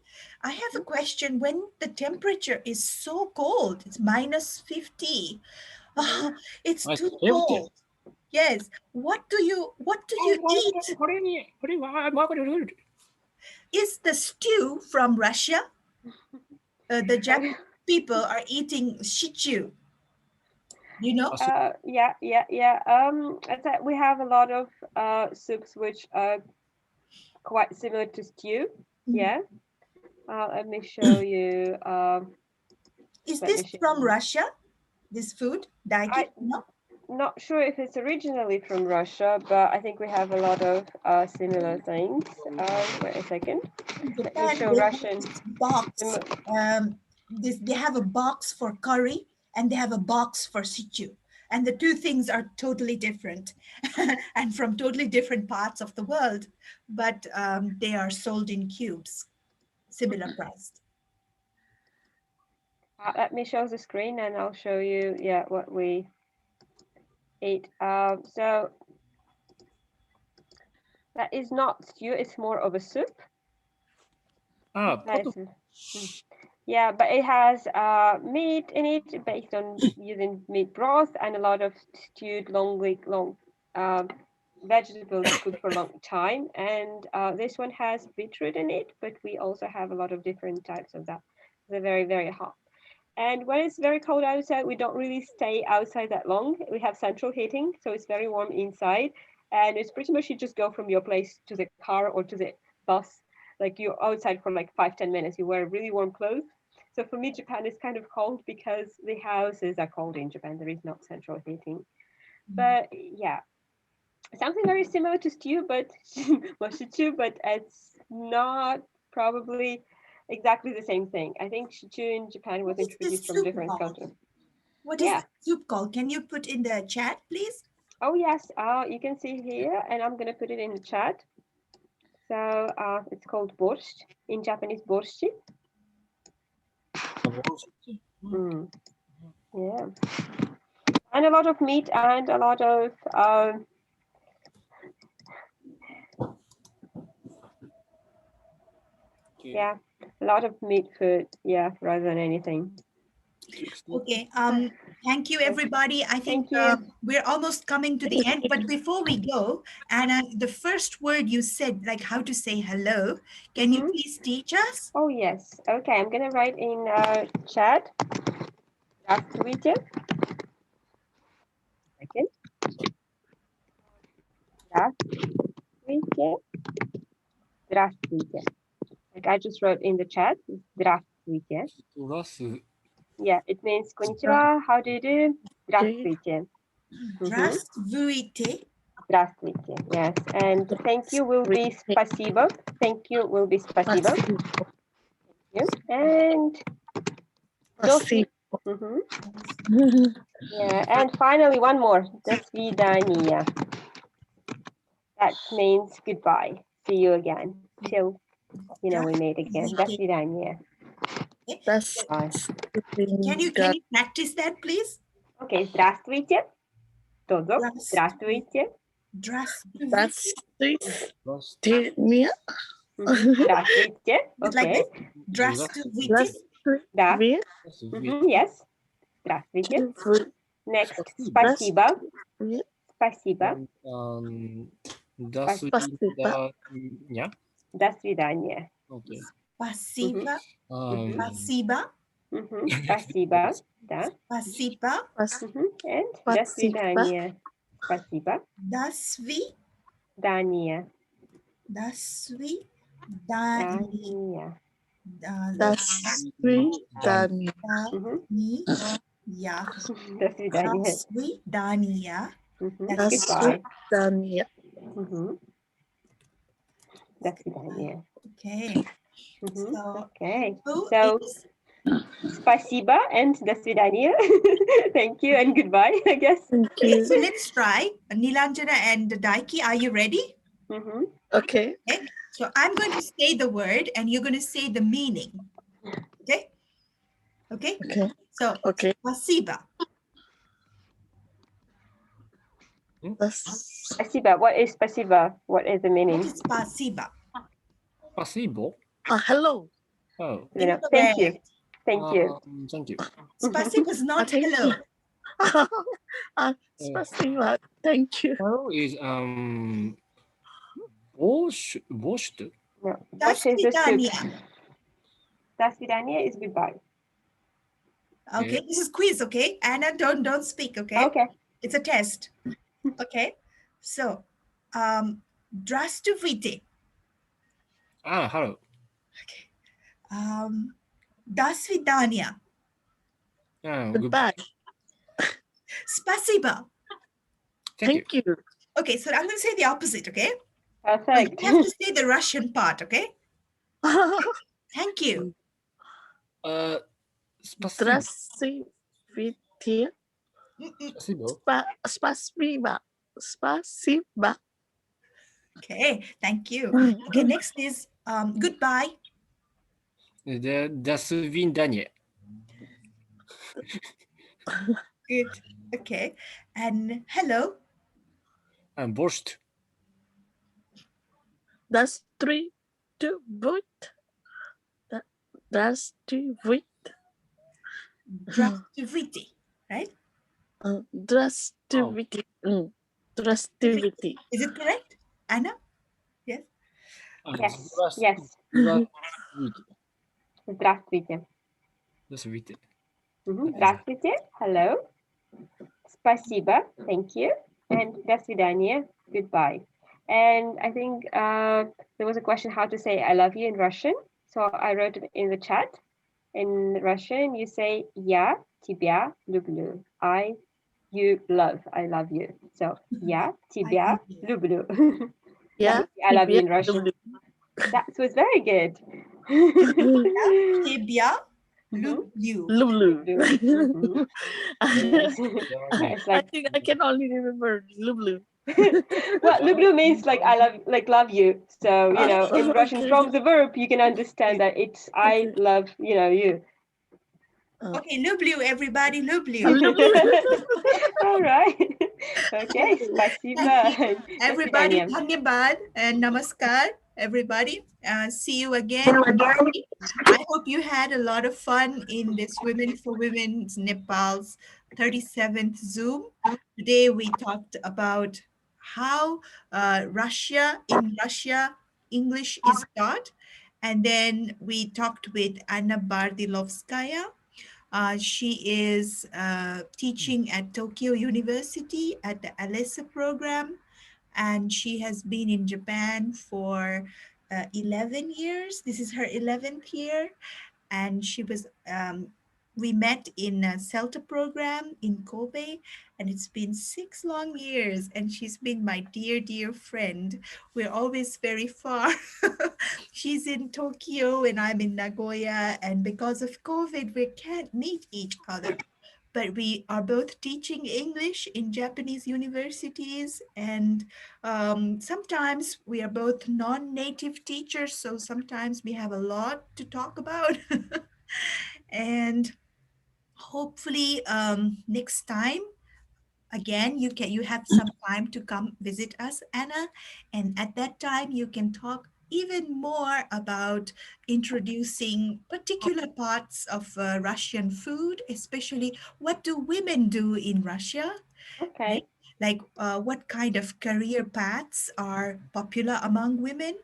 I have a question. When the temperature is so cold, it's -50. It's I too saved it. cold. Yes. What do you eat? Is the stew from Russia? The Japanese people are eating shichu. You know? Yeah. We have a lot of soups which are quite similar to stew. Yeah. Let me show you. Is let this me show from you. Russia? This food, daiki? No. Not sure if it's originally from Russia, but I think we have a lot of similar things. Wait a second. Let me Japan, show they have Russian. this box. They have a box for curry and they have a box for sichu. And the two things are totally different and from totally different parts of the world, but they are sold in cubes, similar priced. Let me show the screen and I'll show you, what we eat. So that is not stew, it's more of a soup. Yeah, but it has meat in it based on using meat broth and a lot of stewed long vegetables cooked for a long time. And this one has beetroot in it, but we also have a lot of different types of that. They're very, very hot. And when it's very cold outside, we don't really stay outside that long. We have central heating, so it's very warm inside. And it's pretty much you just go from your place to the car or to the bus. Like you're outside for like 5-10 minutes. You wear really warm clothes. So for me, Japan is kind of cold because the houses are cold in Japan. There is not central heating. But yeah, something very similar to stew, but shichu, but it's not probably exactly the same thing. I think shichu in Japan was introduced from different cultures. What is the soup called? Can you put in the chat, please? Oh yes, you can see here, and I'm gonna put it in the chat. So it's called borscht in Japanese, borscht. Yeah, and a lot of meat and a lot of a lot of meat food. Yeah, rather than anything. Okay. Thank you, everybody. I think we're almost coming to the end. But before we go, Anna, the first word you said, like how to say hello, can you please teach us? Oh, yes. Okay, I'm going to write in chat. Здравствуйте. Second. Здравствуйте. Здравствуйте. Like I just wrote in the chat. Здравствуйте. Yeah, it means konnichiwa. How do you do? Здравствуйте. Здравствуйте. Здравствуйте. Yes, and thank you will be спасибо. Thank you will be спасибо. Thank you. And yeah, and finally one more. До свидания. That means goodbye. See you again. Till we meet again. До свидания. Can you practice that, please? Okay, здравствуйте. Todo. Здравствуйте. Здравствуйте. That's Plus, Tanya. Здравствуйте. It's like Okay. this. Здравствуйте. Да. That's Yes. Здравствуйте. Next. Спасибо. Спасибо. Спасибо. До Спасибо. свидания. До свидания. Окей. Спасибо. Um, Спасибо. Спасибо. Да. Спасибо. And до Спасибо. свидания. Спасибо. До свидания. Дания. До свидания. Дания. До свидания. Я. До До свидания. свидания. До Goodbye. свидания. До свидания. Okay. So, So, okay. who So, is спасибо and до свидания. Thank you and goodbye, I guess. Thank okay, you. so let's try. Nilanjana and Daiki, are you ready? Okay. Okay. So I'm going to say the word and you're going to say the meaning. Okay. Okay. Okay. So, Okay. спасибо. Спасибо. What is спасибо? What is the meaning? What is спасибо? Спасибо. Hello. Oh. Thank you. Thank you. Thank you. Спасибо is not Thank hello. Спасибо. Thank you. Hello is washed. No. До What is the soup? свидания. До свидания is goodbye. Okay, this is quiz, okay? Anna, don't speak, okay? Okay. It's a test. Okay. So, здравствуйте. Hello. Okay. До свидания. Goodbye. Спасибо. Thank you. Thank you. Okay, so I'm going to say the opposite, okay? So Perfect. you have to say the Russian part, okay? Thank you. Спасибо. Здравствуйте. Спасибо. Спасибо. Спасибо. Okay, thank you. Okay, next is goodbye. До свидания. Good. Okay. And hello. Борщ. Здравствуйте. Здравствуйте. Здравствуйте. Right? Здравствуйте. Здравствуйте. Is it correct, Anna? Yes. Yes. Yes. Здравствуйте. Здравствуйте. Здравствуйте. Здравствуйте. Hello. Спасибо. Thank you. And до свидания. Goodbye. And I think there was a question how to say I love you in Russian. So I wrote it in the chat. In Russian, you say я тебя люблю. You love. I love you. So я тебя люблю. Yeah. I love you in Russian. That was very good. Тебя люблю. Lulu. It's I like, think I can only remember Lulu. well, люблю means like I love, like love you. So you know, in Russian, Okay. from the verb, you can understand that it's I Okay. love, you know, you. Okay, люблю, everybody, люблю. All right. Okay. Спасибо. Everybody, До свидания. dhanyabad and namaskar, everybody. See you again. I hope you had a lot of fun in this Women for Women's Nepal's 37th Zoom. Today we talked about how in Russia, English is taught. And then we talked with Anna Bardilovskaya. She is teaching at Tokyo University at the ALESA program, and she has been in Japan for 11 years. This is her 11th year, and we met in a CELTA program in Kobe, and it's been 6 long years, and she's been my dear friend. We're always very far. She's in Tokyo and I'm in Nagoya, and because of COVID, we can't meet each other. But we are both teaching English in Japanese universities, and sometimes we are both non-native teachers, so sometimes we have a lot to talk about. And hopefully next time again you have some time to come visit us, Anna, and at that time you can talk even more about introducing particular parts of Russian food, especially what do women do in Russia, right? Okay. Like what kind of career paths are popular among women,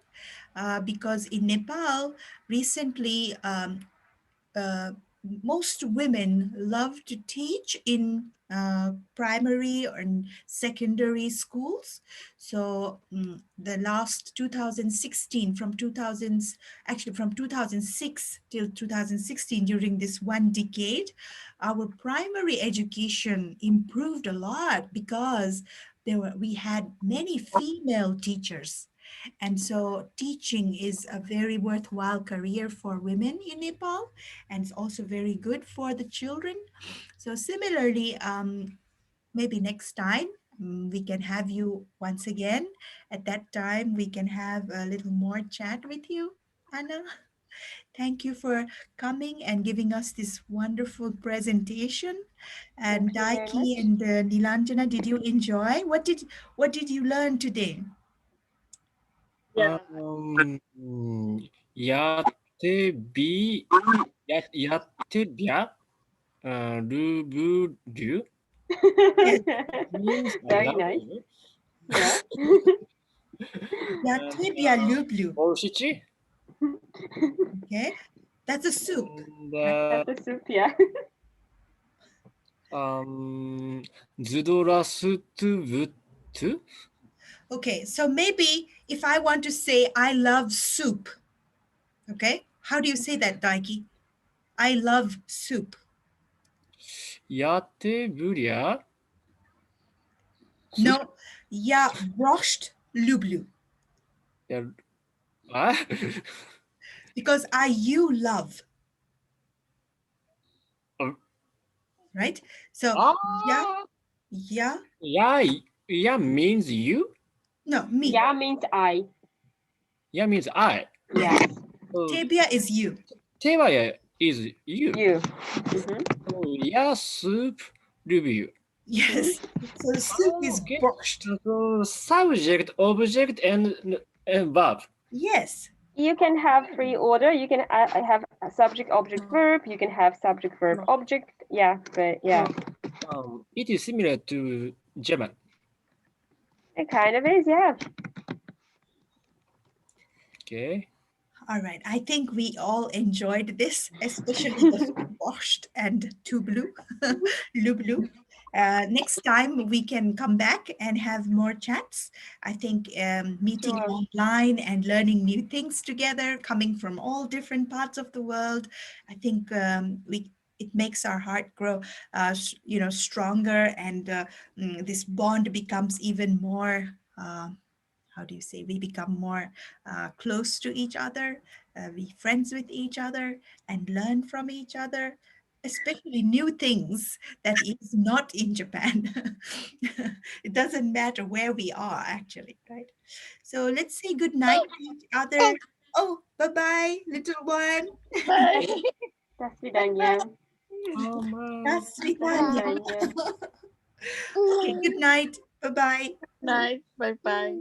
because in Nepal recently uh, most women love to teach in primary and secondary schools. So the last 2016, from 2000, actually from 2006 till 2016, during this one decade, our primary education improved a lot because we had many female teachers, and so teaching is a very worthwhile career for women in Nepal, and it's also very good for the children. So similarly, maybe next time we can have you once again. At that time, we can have a little more chat with you, Anna. Thank you for coming and giving us this wonderful presentation. And Thank you very Daiki much. and Nilanjana, did you enjoy? What did you learn today? Yeah. 야테 비 야테 비야 루브류 Yes, means I Very love nice. you. Yeah. yeah, And tibia lublu. Borshichi Okay, that's a soup, and right? That's a soup, yeah. Zudora Sutu Okay, so maybe if I want to say I love soup, okay, how do you say that, Daiki? I love soup. Yate Buria. No, ja, brosht lublu, Yeah, ah, because I you love, um, right? So yeah, ah, yeah, yeah, yeah means you. no, me. Yeah means I. Yeah means I. Yes, Yes. So tibia is you. Tebaya is you. You. Mm-hmm. So yeah, soup review. Mm-hmm. Yes, so soup Oh, is okay. borscht. So subject, object, and verb. Yes, You can have free order. You can have a subject, object, verb. You can have subject, verb, object. Yeah, but yeah, It is similar to German. it kind of is. Yeah. Okay. all right. I think we all enjoyed this, especially the borscht and tublu, lublu. Next time we can come back and have more chats. I think meeting Sure. online and learning new things together, coming from all different parts of the world, I think we it makes our heart grow, stronger, and this bond becomes even more. How do you say, we become more close to each other, be friends with each other, and learn from each other, especially new things that is not in Japan. It doesn't matter where we are, actually, right? So let's say good night to each other. Oh, bye bye, little one. Bye. До свидания. My. До До свидания. свидания. Okay, good night. Bye bye. Night. Bye bye.